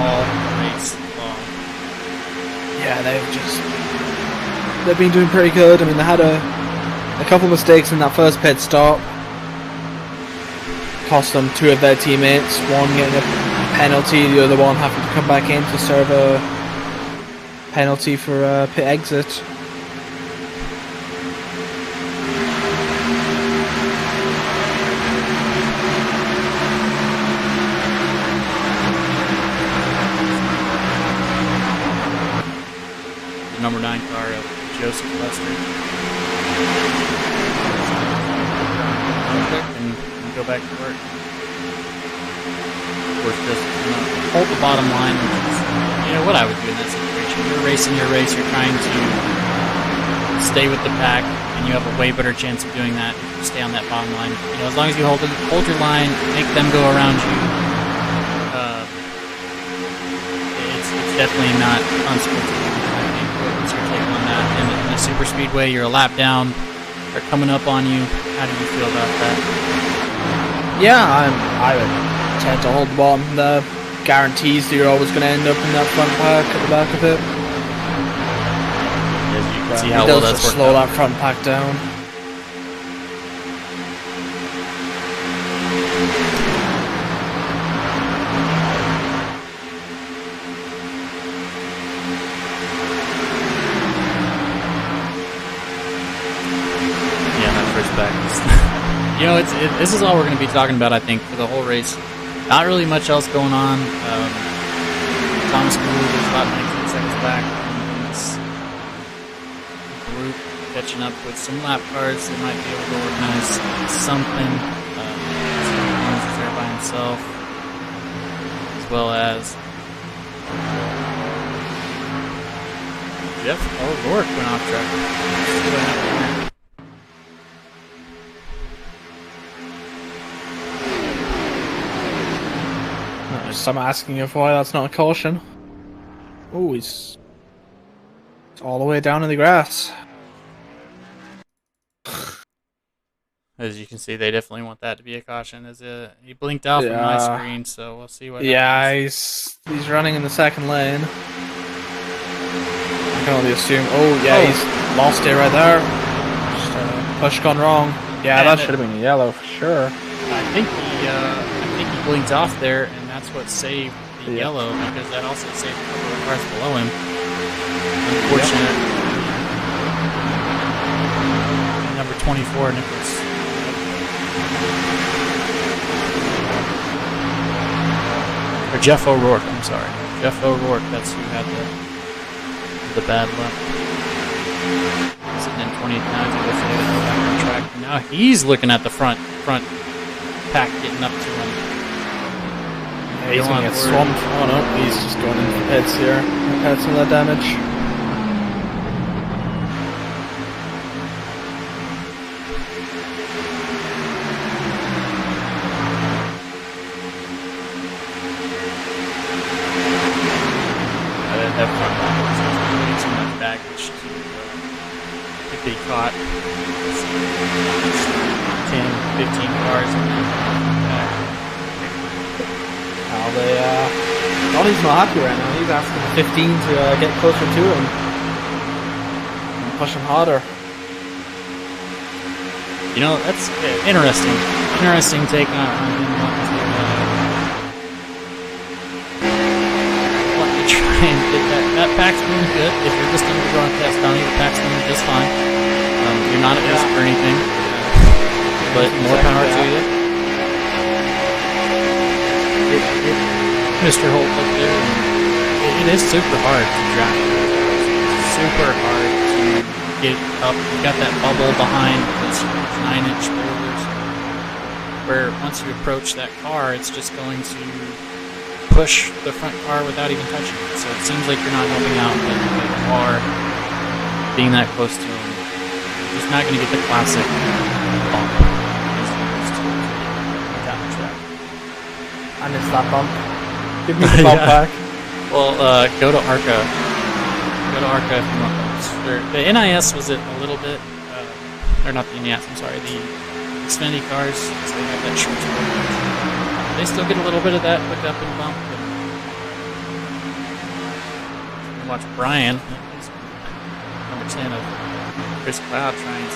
all race long. Yeah, they've been doing pretty good. I mean, they had a couple mistakes in that first pit stop. Cost them two of their teammates, one getting a penalty, the other one having to come back in to serve a penalty for pit exit. The number 9 car of Joseph Lester. And go back to work. Of course, just hold the bottom line. What I would do in that situation. You're racing your race. You're trying to stay with the pack, and you have a way better chance of doing that if you stay on that bottom line. As long as you hold your line, make them go around you. It's definitely not unscripted. What's your take on that? In a super speedway, you're a lap down. They're coming up on you. How do you feel about that? Yeah, I would tend to hold the bottom. The guarantees that you're always going to end up in that front pack at the back of it. As you can see how well that's worked slow out. that front pack down. this is all we're going to be talking about, I think, for the whole race. Not really much else going on. Thomas Gould is about 19 seconds back in this group, catching up with some lap cars. They might be able to organize something. Jones is there by himself, as well as Jeff O'Rourke went off track. Let's see what happened there. I'm asking if why that's not a caution. Oh, it's all the way down in the grass. As you can see, they definitely want that to be a caution. He blinked out from my screen, so we'll see what happens. He's running in the second lane. I can only assume. Oh, yeah, he's lost it right there. Just push gone wrong. Yeah, that should have been a yellow for sure. I think he blinked off there, and that's what saved the yellow, because that also saved a couple of cars below him. Unfortunate. Number 24, Nicholas. Or Jeff O'Rourke, I'm sorry. Jeff O'Rourke, that's who had the bad luck. Sitting in 20th now, he's going to go back on track. Now he's looking at the front pack getting up to him. Yeah, he's going to get swamped. Oh no, he's just going in for pits here. Had some of that damage. That front line was way too much baggage to be caught. 10, 15 cars in that back. Now Donnie's not happy right now. He's asking the 15 to get closer to him and push him harder. You know, that's interesting. Interesting take on him. Let me try and get that pack's moving good. If you're just under the broadcast, Donnie, the pack's moving just fine. You're not at risk for anything, but more power to you. Mr. Holt up there, and it is super hard to drive. Super hard to get up. You got that bubble behind those 9-inch spoilers, where once you approach that car, it's just going to push the front car without even touching it. So it seems like you're not helping out with the car being that close to him. You're just not going to get the classic bump as opposed to down the track. I missed that bump. Give me the bump back. Well, go to ARCA. Go to ARCA if you want those. The NIS was it a little bit, or not the NIS, I'm sorry, the Xfinity cars, so they have that short spoiler. They still get a little bit of that quick up and bump. But you can watch Brian, he's number 10 of Chris Cloud, trying to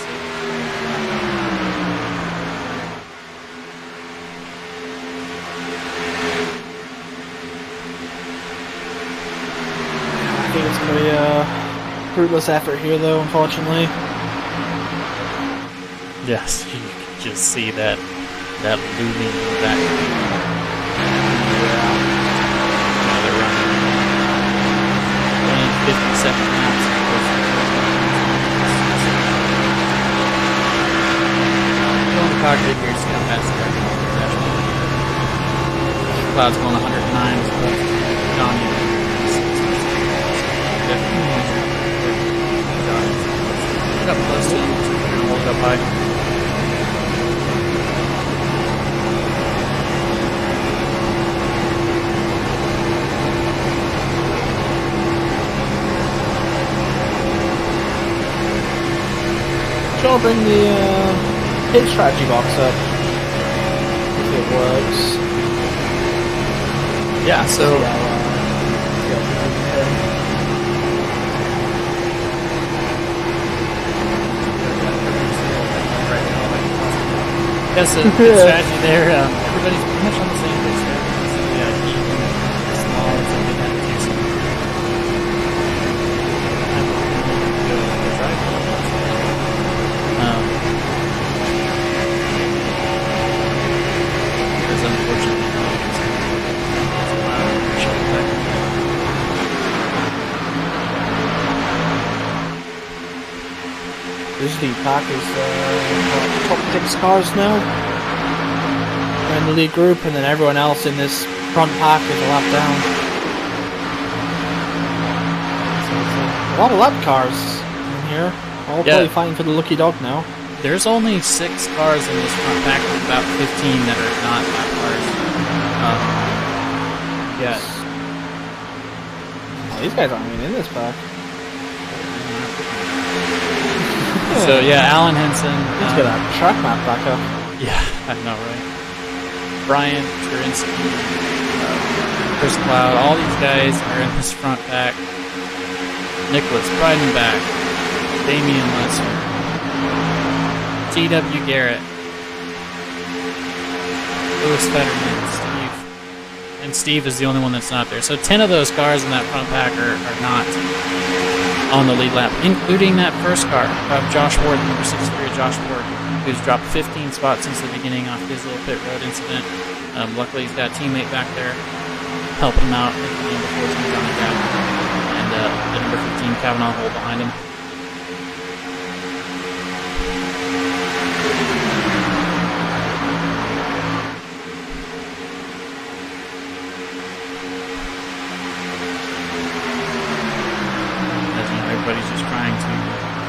I think it's going to be a fruitless effort here, though, unfortunately. yes, you can just see that looming back. Now they're running 57 laps. Go in the cockpit here, see how fast they're going. Cloud's going 109 as well. Johnny. Get up close to him. Hold it up high. I'll bring the pit strategy box up if it works. Yeah, so yes, the strategy there. Everybody's pretty much on the same page there. Yeah, he small and something that do something. I'm going to try. This lead pack is top 6 cars now. We're in the lead group, and then everyone else in this front pack is a lap down. So it's a lot of lap cars in here. All probably fighting for the lucky dog now. There's only 6 cars in this front pack, with about 15 that are not lap cars. Yes. Oh, these guys aren't even in this pack. So yeah, Alan Henson. Let's get that track map back up. Yeah, I know, right? Brian Turinsky, Chris Cloud, all these guys are in this front pack. Nicholas Breidenbach, Damian Lesser, T.W. Garrett, Louis Fetterman, Steve. And Steve is the only one that's not there. So 10 of those cars in that front pack are not on the lead lap, including that first car of Josh Ward, number 63 Josh Ward, who's dropped 15 spots since the beginning off his little pit road incident. Luckily, he's got a teammate back there helping him out at the end before he's on the gap. And the number 15 Kavanaugh hole behind him. As you know, everybody's just trying to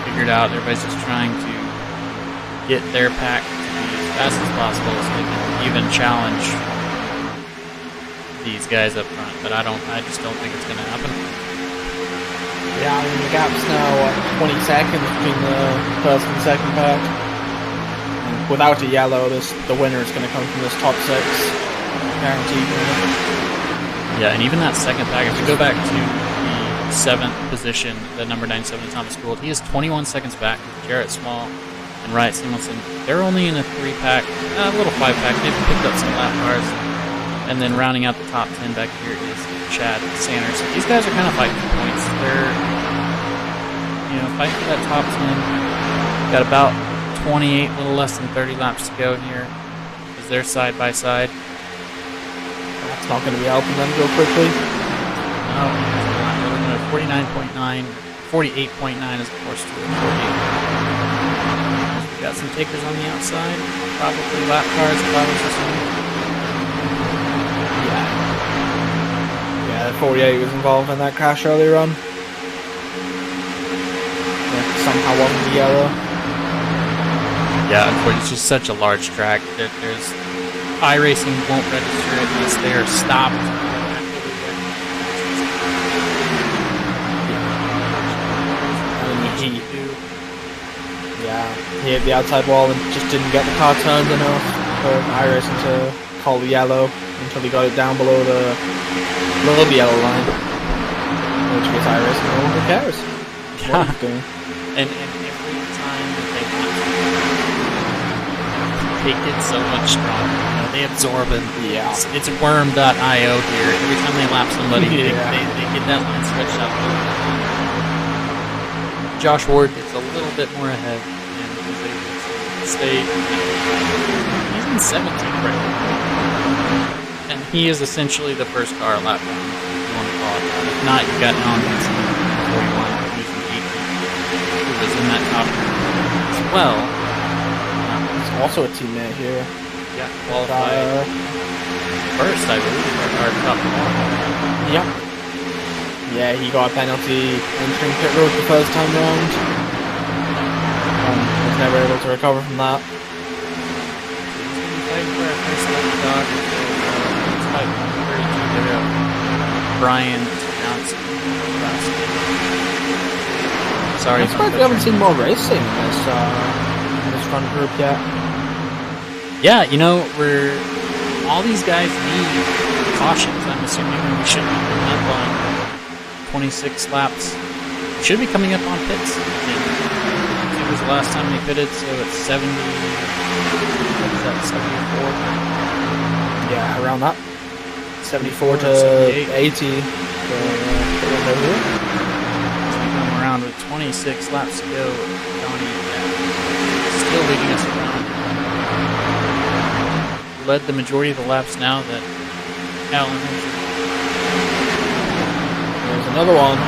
figure it out. Everybody's just trying to get their pack to be as fast as possible so they can even challenge these guys up front. But I just don't think it's going to happen. Yeah, I mean, the gap's now, 20 seconds between the first and second pack. And without a yellow, the winner is going to come from this top 6. Guaranteed winner. Yeah, and even that second pack, if you go back to the 7th position, the number 97 Thomas Gould, he is 21 seconds back with Jarrett Small and Wright Singleton. They're only in a 3-pack, a little 5-pack. They've picked up some lap cars. And then rounding out the top 10 back here is Chad Sanders. So these guys are kind of fighting for points. They're, fighting for that top 10. Got about 28, a little less than 30 laps to go here as they're side by side. That's not going to be helping them go quickly. No, we're looking at 49.9, 48.9 as opposed to 48. We got some takers on the outside. Probably lap cars if I was assuming. Yeah, 48 was involved in that crash earlier on. Yeah, somehow wasn't the yellow. Yeah, unfortunately, it's just such a large track. There's iRacing won't register it unless they are stopped. He hit the outside wall and just didn't get the car turned enough for iRacing to call the yellow until he got it down below the yellow line. Which gets iRacing, no one cares. Yeah. And every time that they get so much stronger. They absorb it. Yeah. It's worm.io here. Every time they lap somebody, they get that line stretched out. Josh Ward gets a little bit more ahead and is able to stay. He's in 17th right now. And he is essentially the first car lap down, if you want to call it that. If not, you've got Alan Henson, 41, who's in 18th, who was in that top as well. He's also a teammate here. Yeah, qualified first, I believe, or top one. Yep. Yeah, he got a penalty entering pit road the first time round. Was never able to recover from that. Brian Johnson. Sorry, I'm surprised we haven't seen more racing in this front group yet. Yeah, we're all these guys need cautions. I'm assuming we should be coming up on 26 laps. We should be coming up on pits. It was the last time they pitted, so it's 70. What is that? 74. Yeah, around that. 74 to 80. So we come around with 26 laps to go. Donnie still leading us around. Led the majority of the laps now that Alan Henson. There's another one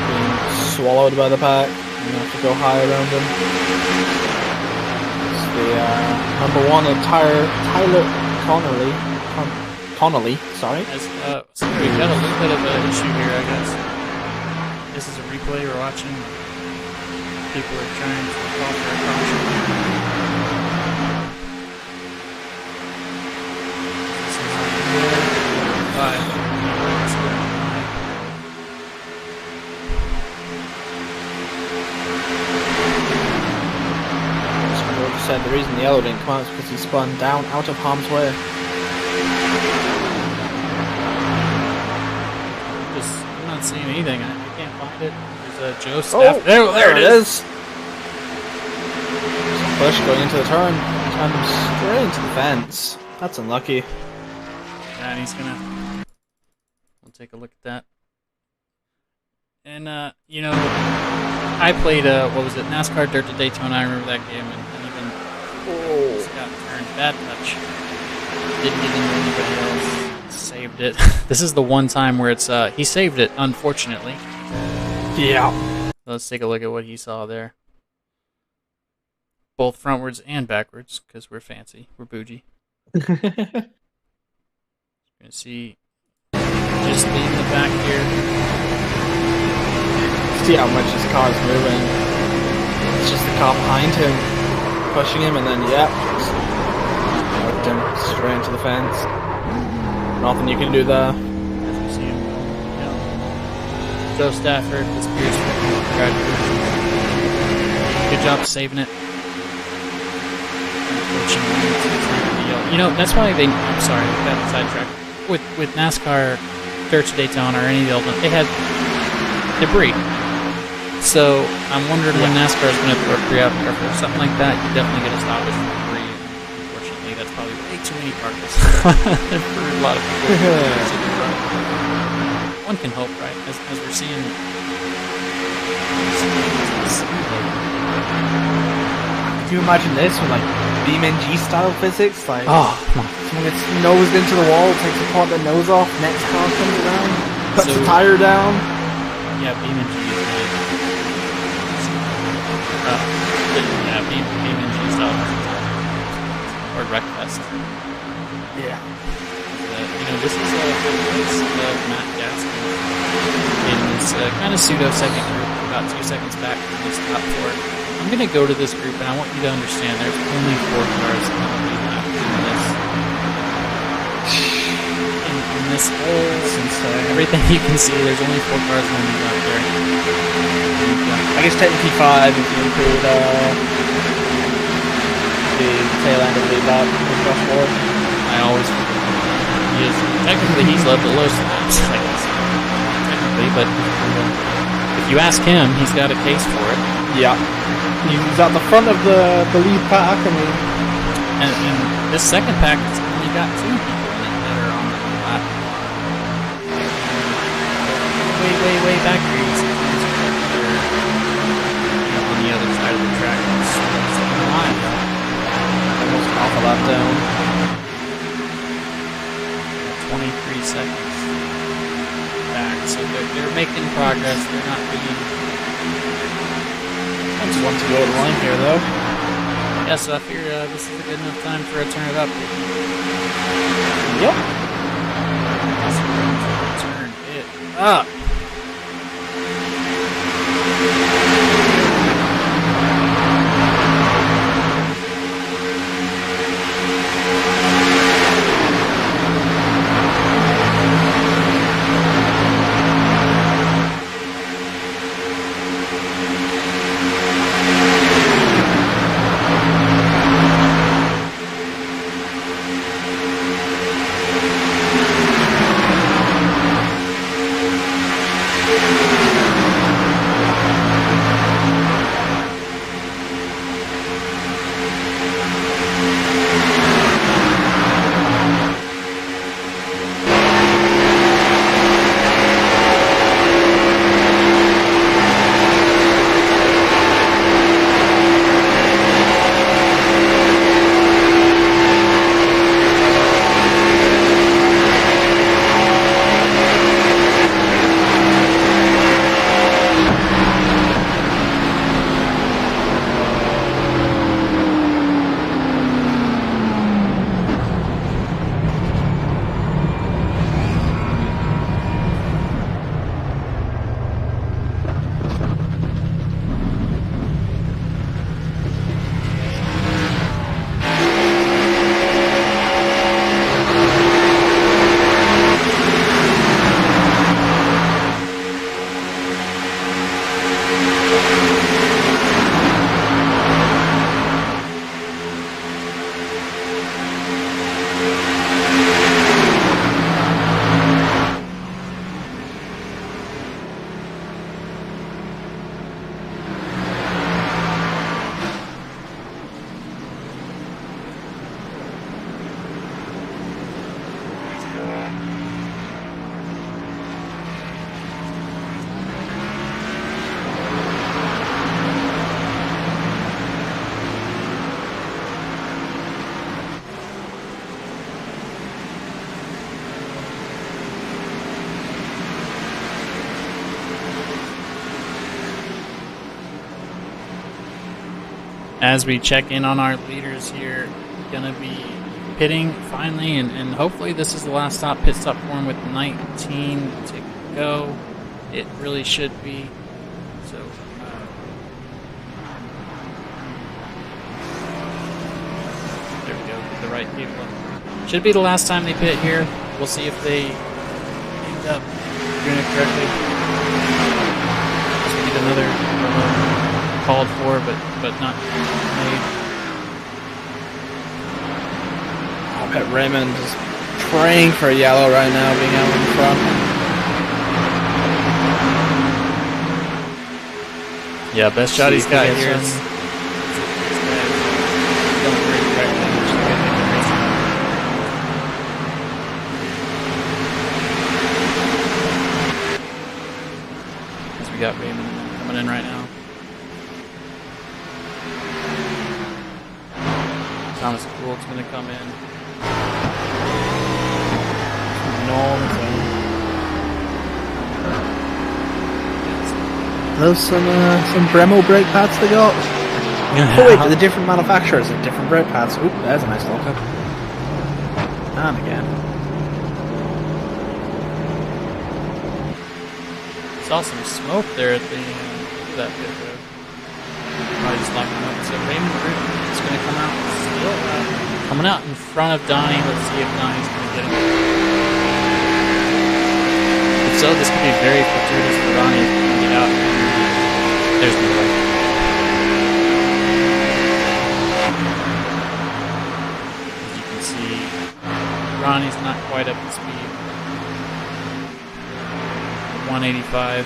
being swallowed by the pack. You have to go high around him. It's the number 1 Tyler Connolly, sorry. So we've got a little bit of an issue here, I guess. This is a replay we're watching. People are trying to call for a caution. Said the reason the yellow didn't come out is because he spun down out of harm's way. I'm not seeing anything. I can't find it. There's a Joe Staff. Oh, there it is. Bush going into the turn. Turned him straight into the fence. That's unlucky. Yeah, and he's gonna. We'll take a look at that. And you know, I played what was it, NASCAR Dirt to Daytona. I remember that game, and even Scott turned bad touch. Didn't get into anybody else. Saved it. This is the one time where it's he saved it, unfortunately. Yeah. Let's take a look at what he saw there. Both frontwards and backwards, because we're fancy. We're bougie. You're gonna see just leaving the back here. See how much his car's moving. It's just the car behind him pushing him, and then just knocked him straight into the fence. Nothing you can do there. As we see him, you know, Joe Stafford, this Pierce, congratulations. Good job saving it. Unfortunately, it's not gonna be yellow. You know, that's why I'm sorry, I got sidetracked. With NASCAR, Dirt to Daytona, or any of the old ones, they had debris. So I'm wondering when NASCAR is going to throw a pre-out car for something like that. You're definitely going to stop it from debris. Unfortunately, that's probably way too many particles for a lot of people. One can hope, right? As we're seeing. Could you imagine this with like BeamNG style physics? Like, someone gets nosed into the wall, takes the part of the nose off, next car comes around, cuts the tire down. Yeah, BeamNG is BeamNG style or Wreckfest. Yeah. You know, this is Matt Gaskin in this kind of pseudo second group, about 2 seconds back from this top 4. I'm going to go to this group, and I want you to understand there's only 4 cars currently left in this. In this whole, since everything you can see, there's only 4 cars only out there. I guess technically 5 if you include the tail end of the lap with Josh Ward. I always forget. Technically, he's led the lowest laps, I guess. Technically, but if you ask him, he's got a case for it. Yeah. He's at the front of the lead pack, I mean. And this second pack has only got 2 people in it that are on the lap. Way back here. You see on the other side of the track. It's on the line. Almost half a lap down. 23 seconds back. So they're making progress. They're not being. I just want to go to the line here, though. Yeah, so I figure this is a good enough time for a turn it up. Yep. Turn it up. as we check in on our leaders here, gonna be pitting finally, and hopefully this is the last pit stop for him with 19 to go. It really should be. So there we go, get the right people. Should be the last time they pit here. We'll see if they end up doing it correctly. Just get another called for, but not made. I bet Raymond is praying for a yellow right now, being out in front. Yeah, best shot he's got here is. We got Raymond coming in right now. Thomas Gould's going to come in. Those some Brembo brake pads they got. Oh wait, the different manufacturers have different brake pads. Oop, there's a nice lockup. And again. Saw some smoke there at the end of that pit road. Probably just locking up. So Raymond Root is going to come out. Still coming out in front of Donnie. Let's see if Donnie's going to get him. If so, this could be very fortuitous for Donnie to get out. There's no way. As you can see, Ronnie's not quite up to speed. 185.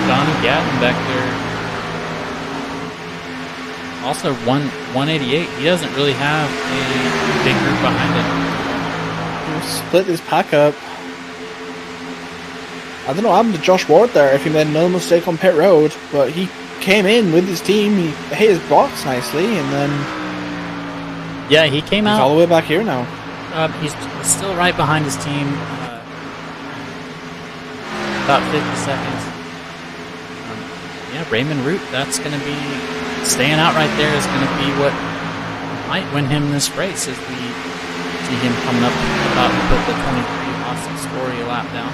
Donnie Gatton back there. Also 188. He doesn't really have a big group behind him. We'll split this pack up. I don't know what happened to Josh Ward there, if he made no mistake on pit road, but he came in with his team, he hit his box nicely, and then... Yeah, he came out... He's all the way back here now. He's still right behind his team. About 50 seconds. Yeah, Raymond Root, that's going to be... Staying out right there is going to be what might win him this race, as we see him coming up about to put the 23 Austin Story lap down.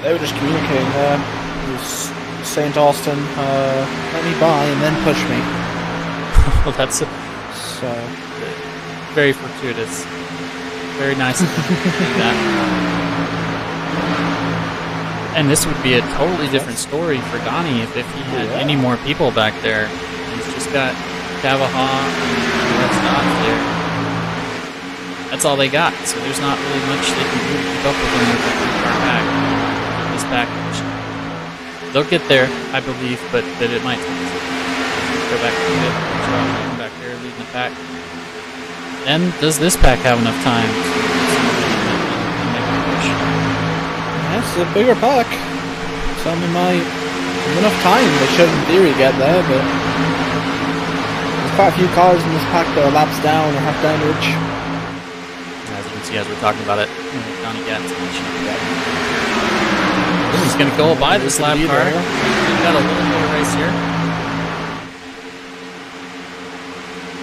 They were just communicating there. He was saying to Austin, let me by and then push me. Well, that's so very fortuitous. Very nice of him to do that. And this would be a totally different story for Donnie if he had any more people back there. He's just got Cavaha and West Dodge there. That's all they got, so there's not really much they can do to keep up with him with the three-car pack. This package. They'll get there, I believe, but it might go back to the pit. Back there leading the pack. And does this pack have enough time to make a push? That's a bigger pack. Some might have enough time. They should in theory get there, but there's quite a few cars in this pack that are laps down or half damage. As you can see, as we're talking about it, Donnie Gatton's He's going to go by this lap car. We've got a little bit of race here.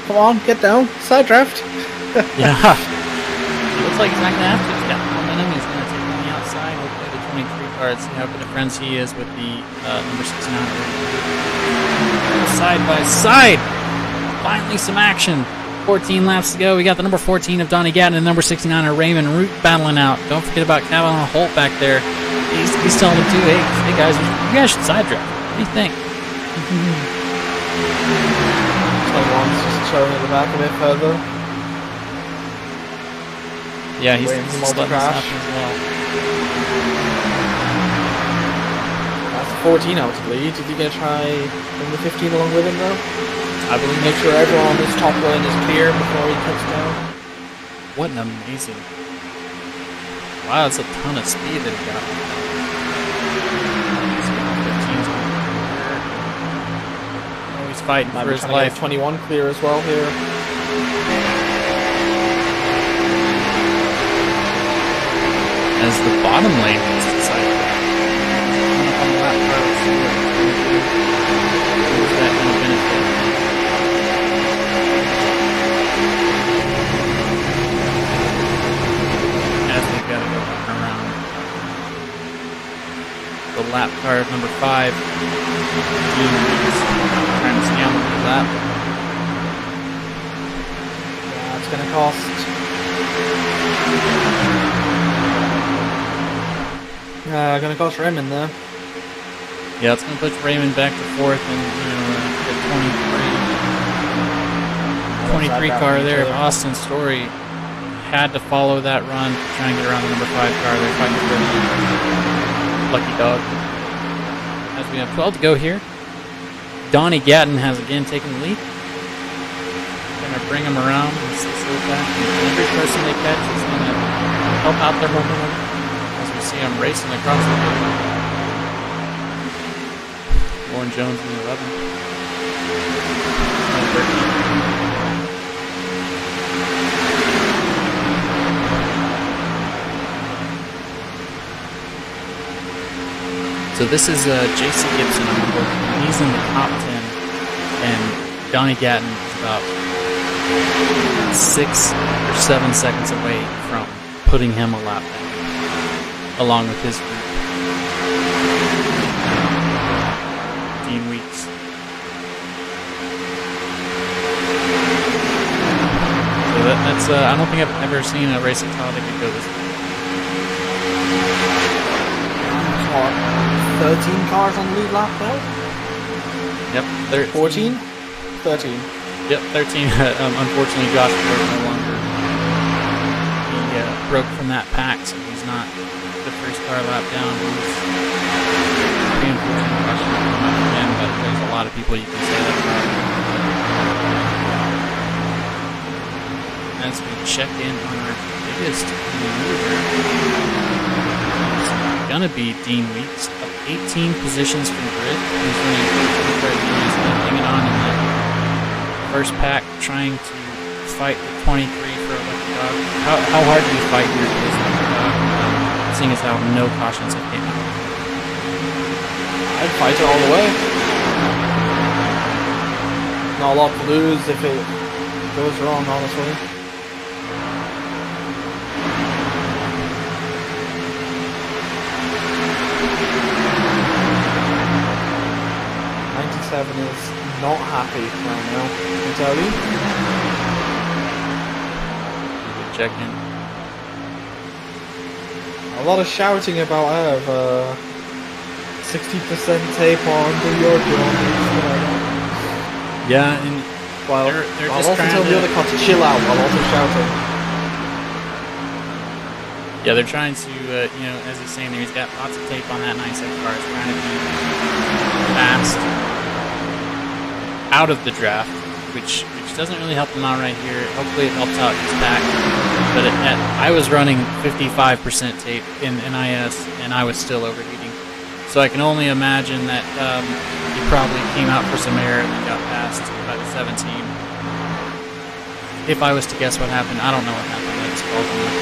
Come on, get down. Side draft. Yeah. Looks like he's not going to have to. He's got momentum. He's going to take on the outside. Hopefully the 23 car. See how good a friends he is with the number 69. Side by side. Finally some action. 14 laps to go. We got the number 14 of Donnie Gatton and number 69 of Raymond Root battling out. Don't forget about Cavanaugh Holt back there. He's telling them too, hey guys, you guys should side draft. What do you think? Someone's just showing at the back a bit further. Yeah, he's waiting just letting this happen as well. That's 14 out to lead. Is he going to try bring the 15 along with him though? I believe Make sure everyone on this top lane is clear before he cuts down. What an amazing... Wow, that's a ton of speed that he got. Oh, he's fighting for his life. 21 clear as well here. As the bottom lane is decided. On the lap first. lap car of number 5. Trying to stay on the lead lap. Yeah, it's going to cost. Going to cost Raymond there. Yeah, it's going to put Raymond back to 4th and get 23 car there. Austin Story had to follow that run to try and get around the number 5 car. They're fighting for the lucky dog. As we have 12 to go here, Donnie Gatton has again taken the lead. Going to bring him around and slow back. Every person they catch is going to help out their momentum as we see them racing across the field. Lauren Jones in the 11. And 13. So this is J.C. Gibson on board. He's in the top 10, and Donnie Gatton is about 6 or 7 seconds away from putting him a lap down, along with his group. Dean Weeks. So that's I don't think I've ever seen a race at Talladega go this way. 13 cars on the lead lap now? Yep, 14? 13. Yep, 13. Unfortunately, Josh Ward no longer. He broke from that pack, so he's not the first car lap down. He's pretty unfortunate question for him, but there's a lot of people you can say that about. As we check in on our biggest maneuver, it's gonna be Dean Weeks, up 18 positions from grid. He's running hanging on in the first pack, trying to fight the 23 for a lucky dog. How hard do you fight here for this lucky dog, seeing as how no cautions have came out? I'd fight it all the way. Not a lot to lose if it goes wrong, honestly. Is not happy right now, I can tell you. Good check in. A lot of shouting about I have 60% tape on the Yorkie. Yeah, and while they're just also telling the other car to chill out while also shouting. Yeah, they're trying to, as he's saying there, he's got lots of tape on that 9-second car. It's trying to be fast out of the draft, which doesn't really help him out right here. Hopefully it helps out his pack. But I was running 55% tape in NIS, and I was still overheating. So I can only imagine that he probably came out for some air and then got passed by the 17. If I was to guess what happened, I don't know what happened. I just called him.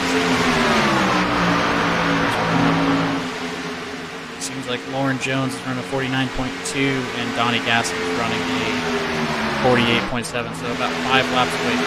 Seems like Lauren Jones is running a 49.2 and Donnie Gaston is running a 48.7, so about 5 laps away from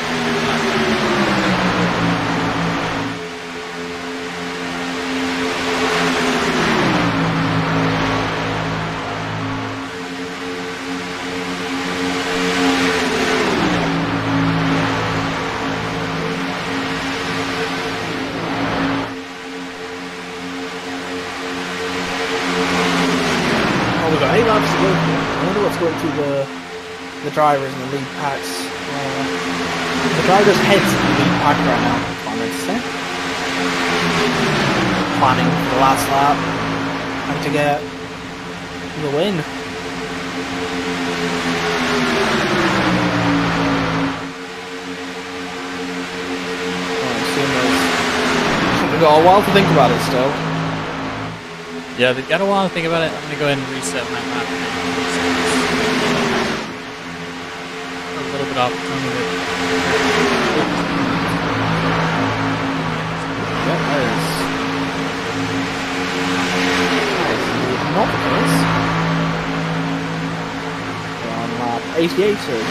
We've got 8 laps to go. I wonder what's going through the drivers and the lead packs. The drivers' heads in the lead pack right now, I'm going to say. Planning for the last lap and to get the win. We've got a while to think about it still. Yeah, they've got a while to think about it. I'm going to go ahead and reset my map. A little bit off the tongue of it. Yep, that is not the case. We're on lap 88 of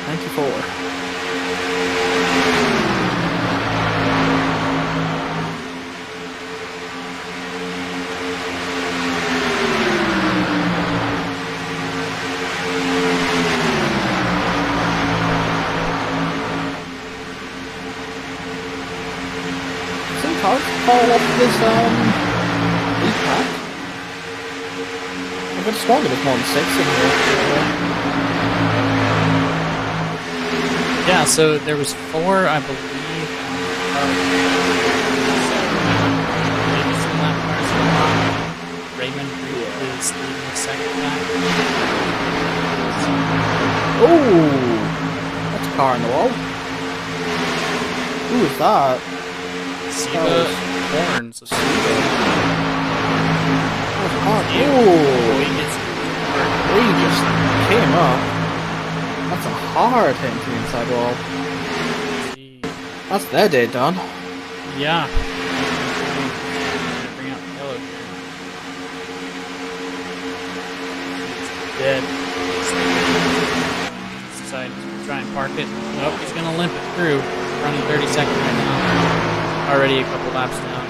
94. cars fall off this lead pack? I could have sworn there was more than 6 in here. Yeah, so there was 4, I believe. Maybe some lap cars were on. Raymond is leading the second lap. Oh, that's a car in the wall. Who is that? Siva Horns. Oh, he gets he just came up. That's a hard hit to the inside wall. That's their day done. Yeah. Bring out yellow here. It's dead. He's decided to try and park it. Nope, he's going to limp it through. Running 32nd right now. Already a couple laps down.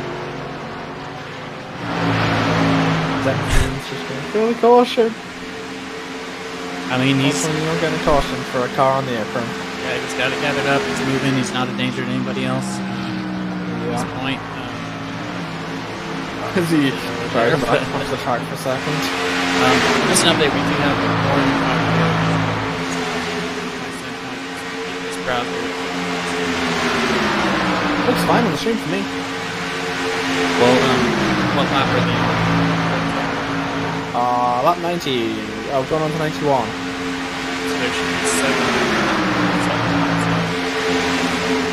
That means just going to throw the caution. I mean, he's getting a caution for a car on the apron. Yeah, he's got it gathered up. He's moving. He's not a danger to anybody else. At this point. Is he sorry, back onto the track for a second? Just an update. We do have more than 5 proud. Looks fine on the stream for me. Well, what lap are they on? Lap 90. Oh, going on to 91. So there should be 7.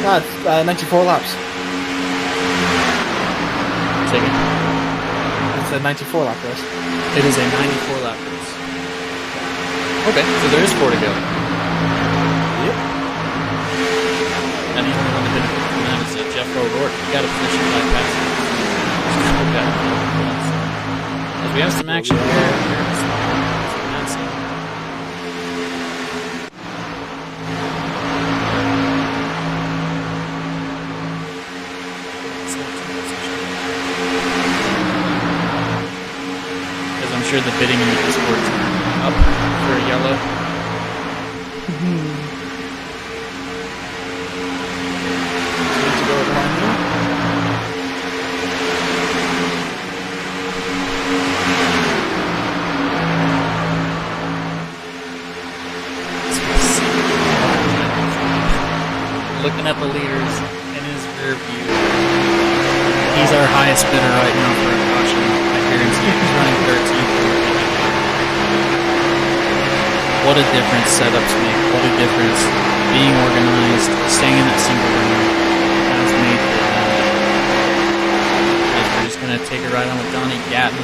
That's 94 laps. Second. It's a 94 lap race. It is a 94 lap race. Okay, so there is 4 to go. Yep. And the only one to benefit from that is Jeff O'Rourke. He got a position by passing. As we have some action here. I'm sure the bidding in the Discord is up for a yellow. Need to go behind you. Looking at the leaders in his rear view. He's our highest bidder right now for a caution. I guarantee he's running 13th. What a difference setups make. What a difference being organized, staying in that single lane has made for them. As we're just going to take a ride on with Donnie Gatton.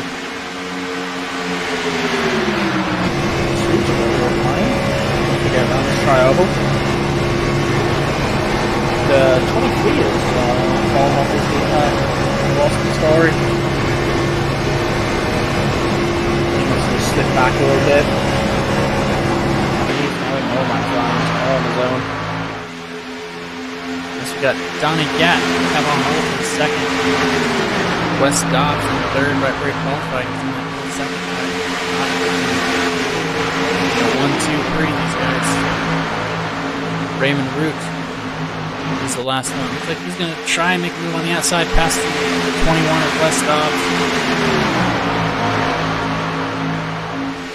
Again, on this trioval. The 23 is falling off his lost the story. He must have slipped back a little bit. Oh my god, all on his own. Next we got Donnie Gatton have on hold for second. Wes Dobbs in third, right where he qualified. He's in that second. 1, 2, 3, these guys. Raymond Root is the last one. Looks like he's going to try and make a move on the outside past the 21 of Wes Dobbs.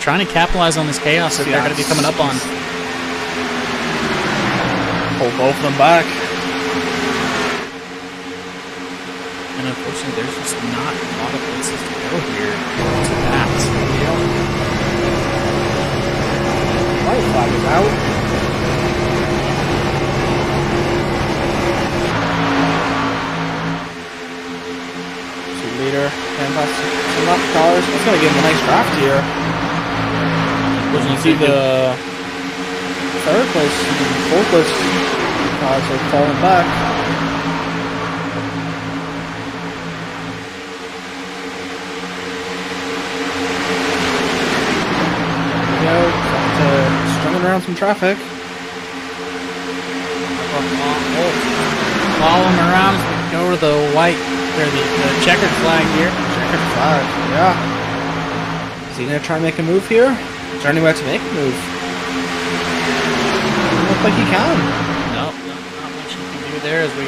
Trying to capitalize on this chaos that they're going to be coming up on. Pull both of them back. And unfortunately, there's just not a lot of places to go here to pass. White flag is out. Leader, fantastic. Some lap cars. That's going to give him a nice draft here. As you see, the third place and fourth place cars are falling back. There we go. Stringing around some traffic. Follow him around as we go to the white. The checkered flag here. Checkered flag, yeah. Is he going to try and make a move here? Is there anywhere to make a move? Doesn't look like he can. Nope, not much he can do there as we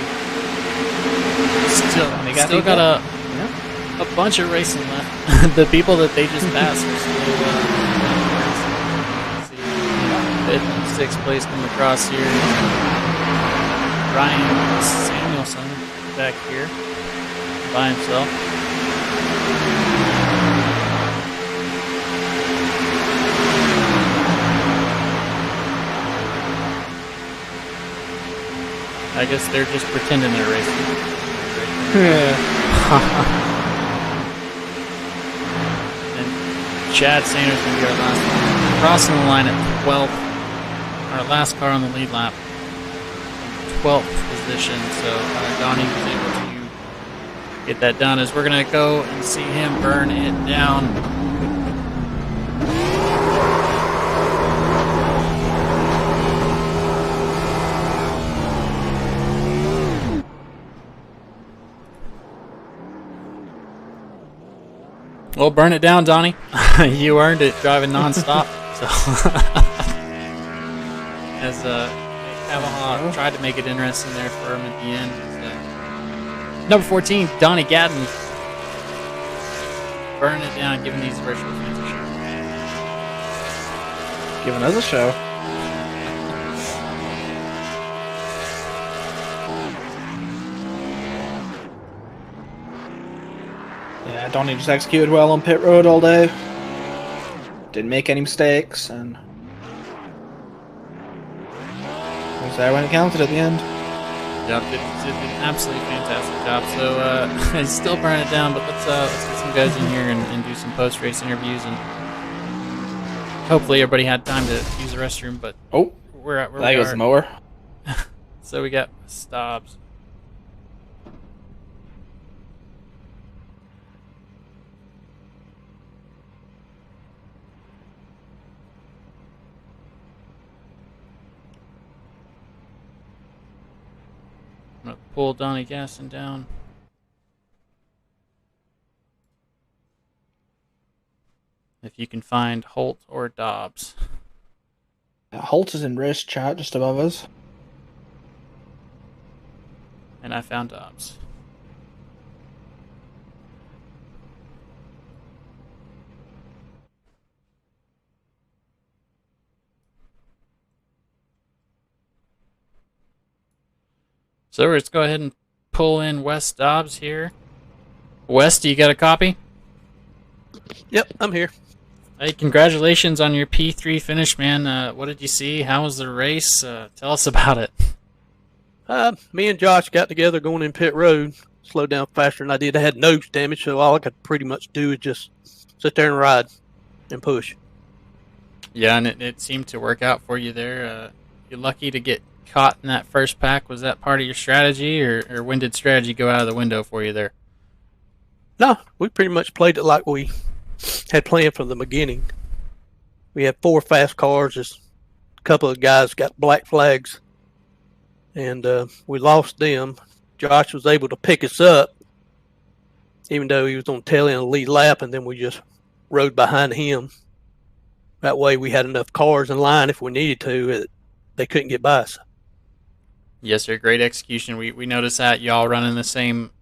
still still got a bunch of racing left. The people that they just passed are still fifth and sixth place coming across here. Ryan Samuelson back here by himself. I guess they're just pretending they're racing. And Chad Sanders going to be our last one. Crossing the line at 12th. Our last car on the lead lap. 12th position. So Donnie was able to get that done as we're going to go and see him burn it down. Well, burn it down, Donnie. You earned it driving nonstop. So, as Kavanaugh tried to make it interesting there for him at the end. Number 14, Donnie Gadden, burning it down, giving these virtual fans a show. Giving us a show. Yeah, Donnie just executed well on pit road all day. Didn't make any mistakes, and he was there when it counted at the end. Yep, did an absolutely fantastic job. So I still burn it down, but let's get some guys in here and do some post-race interviews, and hopefully everybody had time to use the restroom. But we're at where there goes the mower. So we got Stobbs. I'm going to pull Donnie Gaston down. If you can find Holt or Dobbs. Holt is in race chat just above us. And I found Dobbs. So let's go ahead and pull in Wes Dobbs here. Wes, do you got a copy? Yep, I'm here. Hey, congratulations on your P3 finish, man. What did you see? How was the race? Tell us about it. Me and Josh got together going in pit road. Slowed down faster than I did. I had nose damage, so all I could pretty much do is just sit there and ride and push. Yeah, and it seemed to work out for you there. You're lucky to get caught in that first pack. Was that part of your strategy, or when did strategy go out of the window for you there? No, we pretty much played it like we had planned from the beginning. We had 4 fast cars. Just a couple of guys got black flags, and we lost them. Josh was able to pick us up, even though he was on tail end of the lead lap, and then we just rode behind him. That way we had enough cars in line if we needed to. They couldn't get by us. Yes, sir. Great execution. We noticed that y'all running the same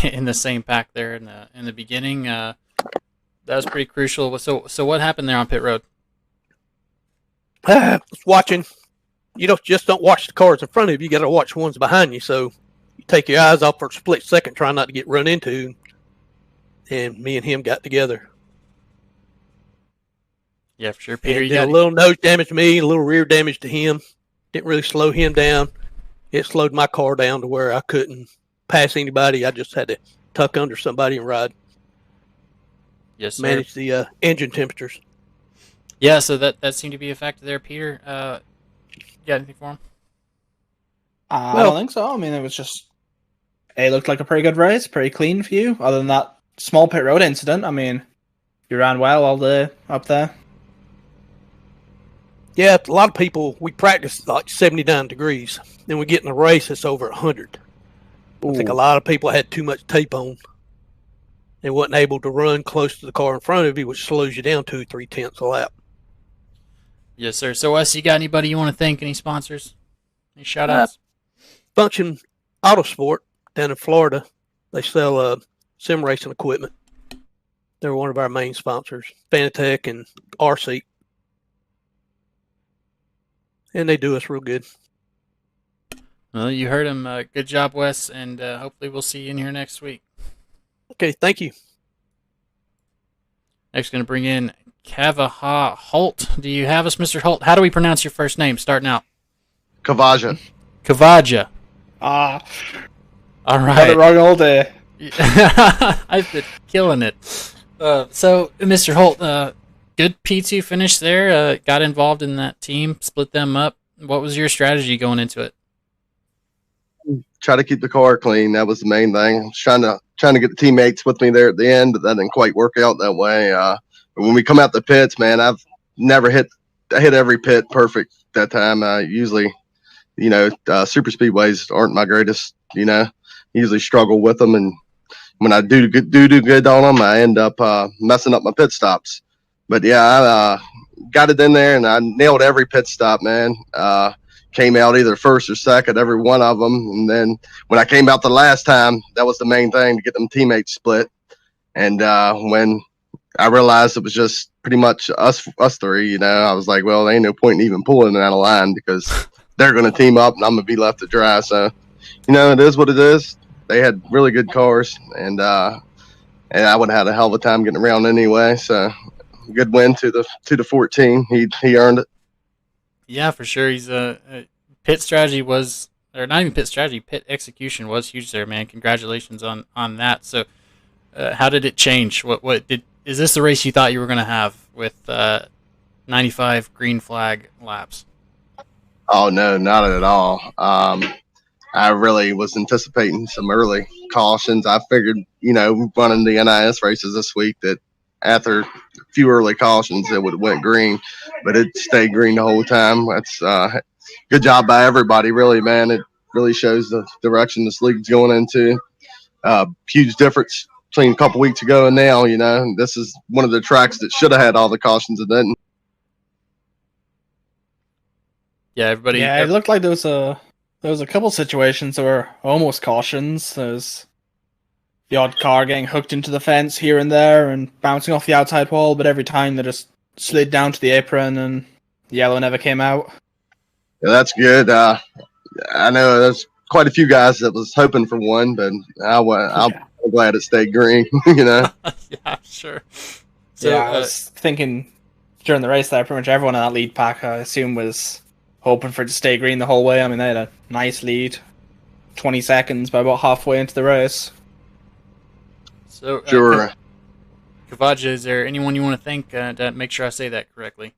in the same pack there in the beginning. That was pretty crucial. So what happened there on pit road? Watching. You don't watch the cars in front of you. You got to watch the ones behind you. So you take your eyes off for a split second, trying not to get run into. And me and him got together. Yeah, for sure, Peter. And You got a little nose damage to me, a little rear damage to him. Didn't really slow him down. It slowed my car down to where I couldn't pass anybody. I just had to tuck under somebody and ride. Yes, sir. Manage the engine temperatures. Yeah, so that seemed to be a factor there, Peter. You got anything for him? I don't think so. I mean, it looked like a pretty good race, pretty clean for you. Other than that small pit road incident, I mean, you ran well all day up there. Yeah, a lot of people, we practice like 79 degrees. Then we get in a race that's over 100. I think a lot of people had too much tape on. They wasn't able to run close to the car in front of you, which slows you down 2-3 tenths a lap. Yes, sir. So, Wes, you got anybody you want to thank? Any sponsors? Any shout-outs? Function Autosport down in Florida. They sell sim racing equipment. They're one of our main sponsors, Fanatec and RC. And they do us real good. Well, you heard him. Good job, Wes, and hopefully we'll see you in here next week. Okay, thank you. Next, going to bring in Kavaha Holt. Do you have us, Mr. Holt? How do we pronounce your first name starting out? Kavaja. Kavaja. All right. Got it wrong all day. I've been killing it. So, Mr. Holt, good P2 finish there. Got involved in that team, split them up. What was your strategy going into it? Try to keep the car clean. That was the main thing. I was trying to get the teammates with me there at the end, but that didn't quite work out that way. But when we come out the pits, man, I've never hit every pit perfect that time. Usually, super speedways aren't my greatest. Usually struggle with them, and when I do good on them, I end up messing up my pit stops. But yeah, I got it in there, and I nailed every pit stop, man. Came out either first or second, every one of them. And then when I came out the last time, that was the main thing, to get them teammates split. And when I realized it was just pretty much us three, I was like, well, there ain't no point in even pulling out of line because they're going to team up and I'm going to be left to dry. So, it is what it is. They had really good cars, and I would have had a hell of a time getting around anyway. So, good win to the 14. He earned it. Yeah, for sure. He's pit strategy was, or not even pit strategy, pit execution was huge there, man. Congratulations on that. So, how did it change? Is this the race you thought you were going to have with 95 green flag laps? Oh no, not at all. I really was anticipating some early cautions. I figured, running the NIS races this week, that after a few early cautions, it would have went green, but it stayed green the whole time. That's good job by everybody, really, man. It really shows the direction this league's going into. Huge difference between a couple weeks ago and now. This is one of the tracks that should have had all the cautions and didn't. Yeah, everybody. Yeah, it looked like there was a couple situations that were almost cautions. There's the odd car getting hooked into the fence here and there and bouncing off the outside wall, but every time they just slid down to the apron and the yellow never came out. Yeah, that's good. I know there's quite a few guys that was hoping for one, but I'm glad it stayed green. Yeah, sure. So, yeah, I was thinking during the race that pretty much everyone in that lead pack, I assume, was hoping for it to stay green the whole way. I mean, they had a nice lead, 20 seconds by about halfway into the race. So, sure. Kavaja, is there anyone you want to thank to make sure I say that correctly?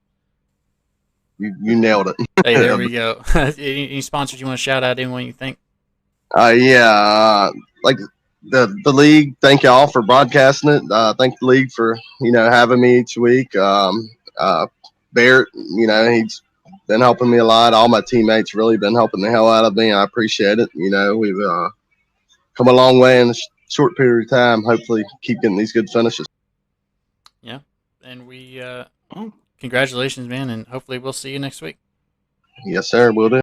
You nailed it. Hey, there we go. Any sponsors you want to shout out? Anyone you think? Like the league. Thank y'all for broadcasting it. Thank the league for having me each week. Barrett, he's been helping me a lot. All my teammates really been helping the hell out of me. I appreciate it. We've come a long way in a short period of time. Hopefully, keep getting these good finishes. Yeah, and we congratulations, man, and hopefully we'll see you next week. Yes, sir. We'll do.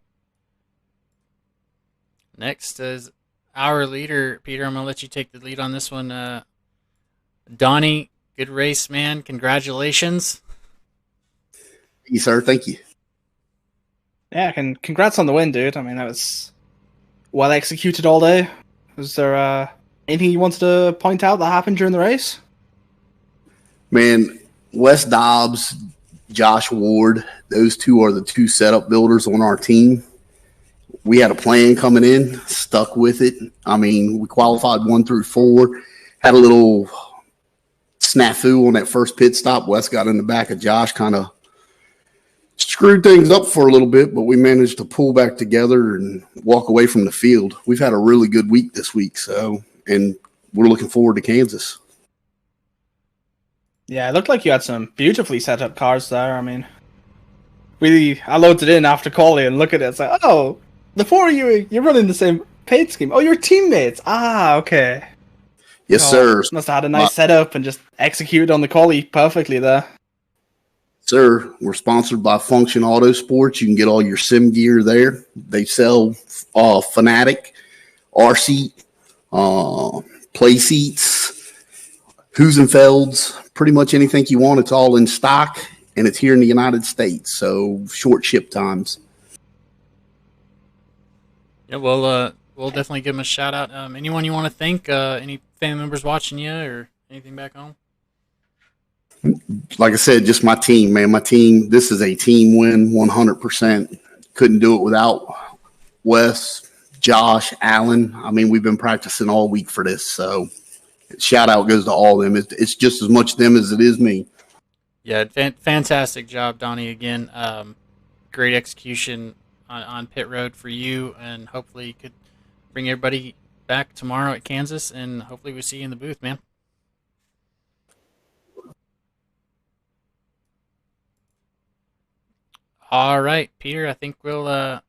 Next is our leader, Peter. I'm gonna let you take the lead on this one. Donnie, good race, man. Congratulations. Thank you, sir. Thank you. Yeah, and congrats on the win, dude. I mean, that was well executed all day. Was there anything you wanted to point out that happened during the race? Man, Wes Dobbs, Josh Ward, those two are the two setup builders on our team. We had a plan coming in, stuck with it. I mean, we qualified 1 through 4, had a little snafu on that first pit stop. Wes got in the back of Josh, kind of screwed things up for a little bit, but we managed to pull back together and walk away from the field. We've had a really good week this week, and we're looking forward to Kansas. Yeah, it looked like you had some beautifully set up cars there. I mean, I loaded it in after quali and look at it. It's like, oh, the four of you're running the same paint scheme. Oh, you're teammates. Ah, okay. Yes, sir. Must have had a nice setup and just executed on the quali perfectly there. Sir, we're sponsored by Function Auto Sports. You can get all your sim gear there. They sell Fanatic, RC, play seats, Husenfelds, pretty much anything you want. It's all in stock, and it's here in the United States, so short ship times. Yeah, we'll definitely give them a shout out. Anyone you want to thank? Any family members watching you or anything back home? Like I said, just my team, man. My team, this is a team win 100%. Couldn't do it without Wes, Josh, Allen. I mean, we've been practicing all week for this, so shout out goes to all of them. It's just as much them as it is me. Yeah, fantastic job, Donnie, again. Great execution on pit road for you, and hopefully you could bring everybody back tomorrow at Kansas, and hopefully we see you in the booth, man. All right, Peter, I think we'll go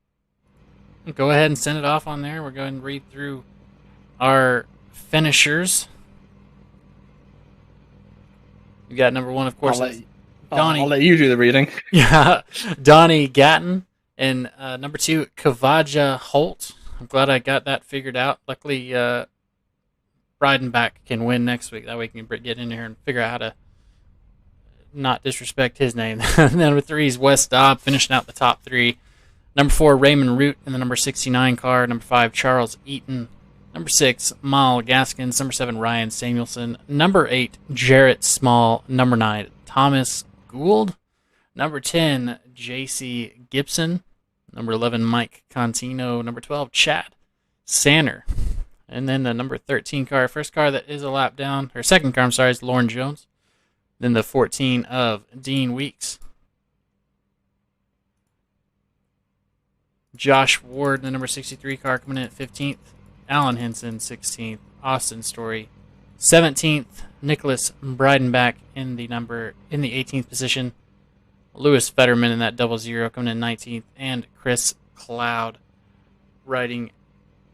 ahead and send it off on there. We're going to read through our finishers. We got number one, of course. Donnie. I'll let you do the reading. Yeah, Donnie Gatton. And number two, Kavaja Holt. I'm glad I got that figured out. Luckily, Breidenbach can win next week. That way we can get in here and figure out how to not disrespect his name. Number three is Wes Dobb, finishing out the top three. Number four, Raymond Root in the number 69 car. Number five, Charles Eaton. Number six, Mal Gaskins. Number seven, Ryan Samuelson. Number eight, Jarrett Small. Number nine, Thomas Gould. Number 10, J.C. Gibson. Number 11, Mike Contino. Number 12, Chad Sanner. And then the number 13 car, first car that is a lap down, or second car, I'm sorry, is Lauren Jones. Then the 14 of Dean Weeks. Josh Ward, the number 63 car, coming in at 15th. Alan Henson, 16th. Austin Story, 17th. Nicholas Breidenbach in the 18th position. Lewis Fetterman in that 00 coming in 19th. And Chris Cloud riding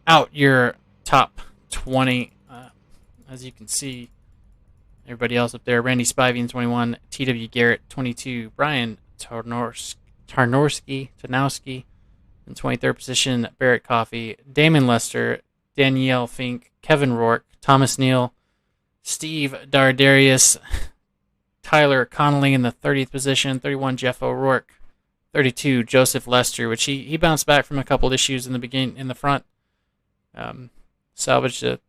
out your top 20. As you can see, everybody else up there. Randy Spivey in 21. T.W. Garrett, 22. Brian Tarnowski in 23rd position. Barrett Coffey. Damon Lester. Danielle Fink. Kevin Rourke. Thomas Neal. Steve Dardarius. Tyler Connolly in the 30th position. 31, Jeff O'Rourke. 32, Joseph Lester, which he bounced back from a couple issues in the beginning in the front. Salvaged a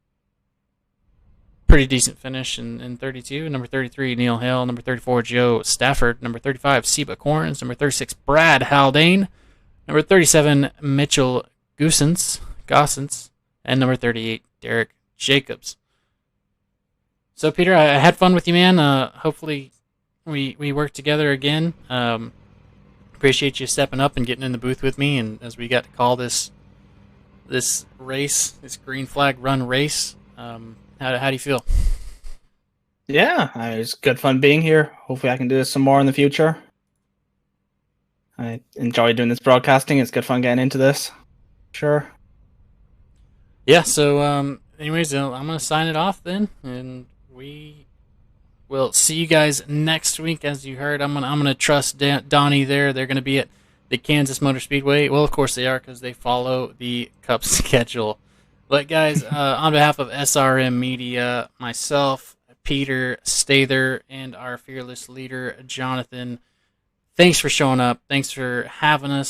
pretty decent finish in 32. Number 33, Neil Hill. Number 34, Joe Stafford. Number 35, Seba Corns. Number 36, Brad Haldane. Number 37, Mitchell Gossens. And number 38, Derek Jacobs. So, Peter, I had fun with you, man. Hopefully we work together again. Appreciate you stepping up and getting in the booth with me, and as we got to call this race, this green flag run race. How do you feel? Yeah, it was good fun being here. Hopefully I can do this some more in the future. I enjoy doing this broadcasting. It's good fun getting into this. Sure. Yeah, so anyways, I'm going to sign it off then, and we will see you guys next week. As you heard, I'm gonna trust Donnie there. They're going to be at the Kansas Motor Speedway. Well, of course they are, because they follow the Cup schedule. But guys, on behalf of SRM Media, myself, Peter Stather, and our fearless leader, Jonathan, thanks for showing up. Thanks for having us.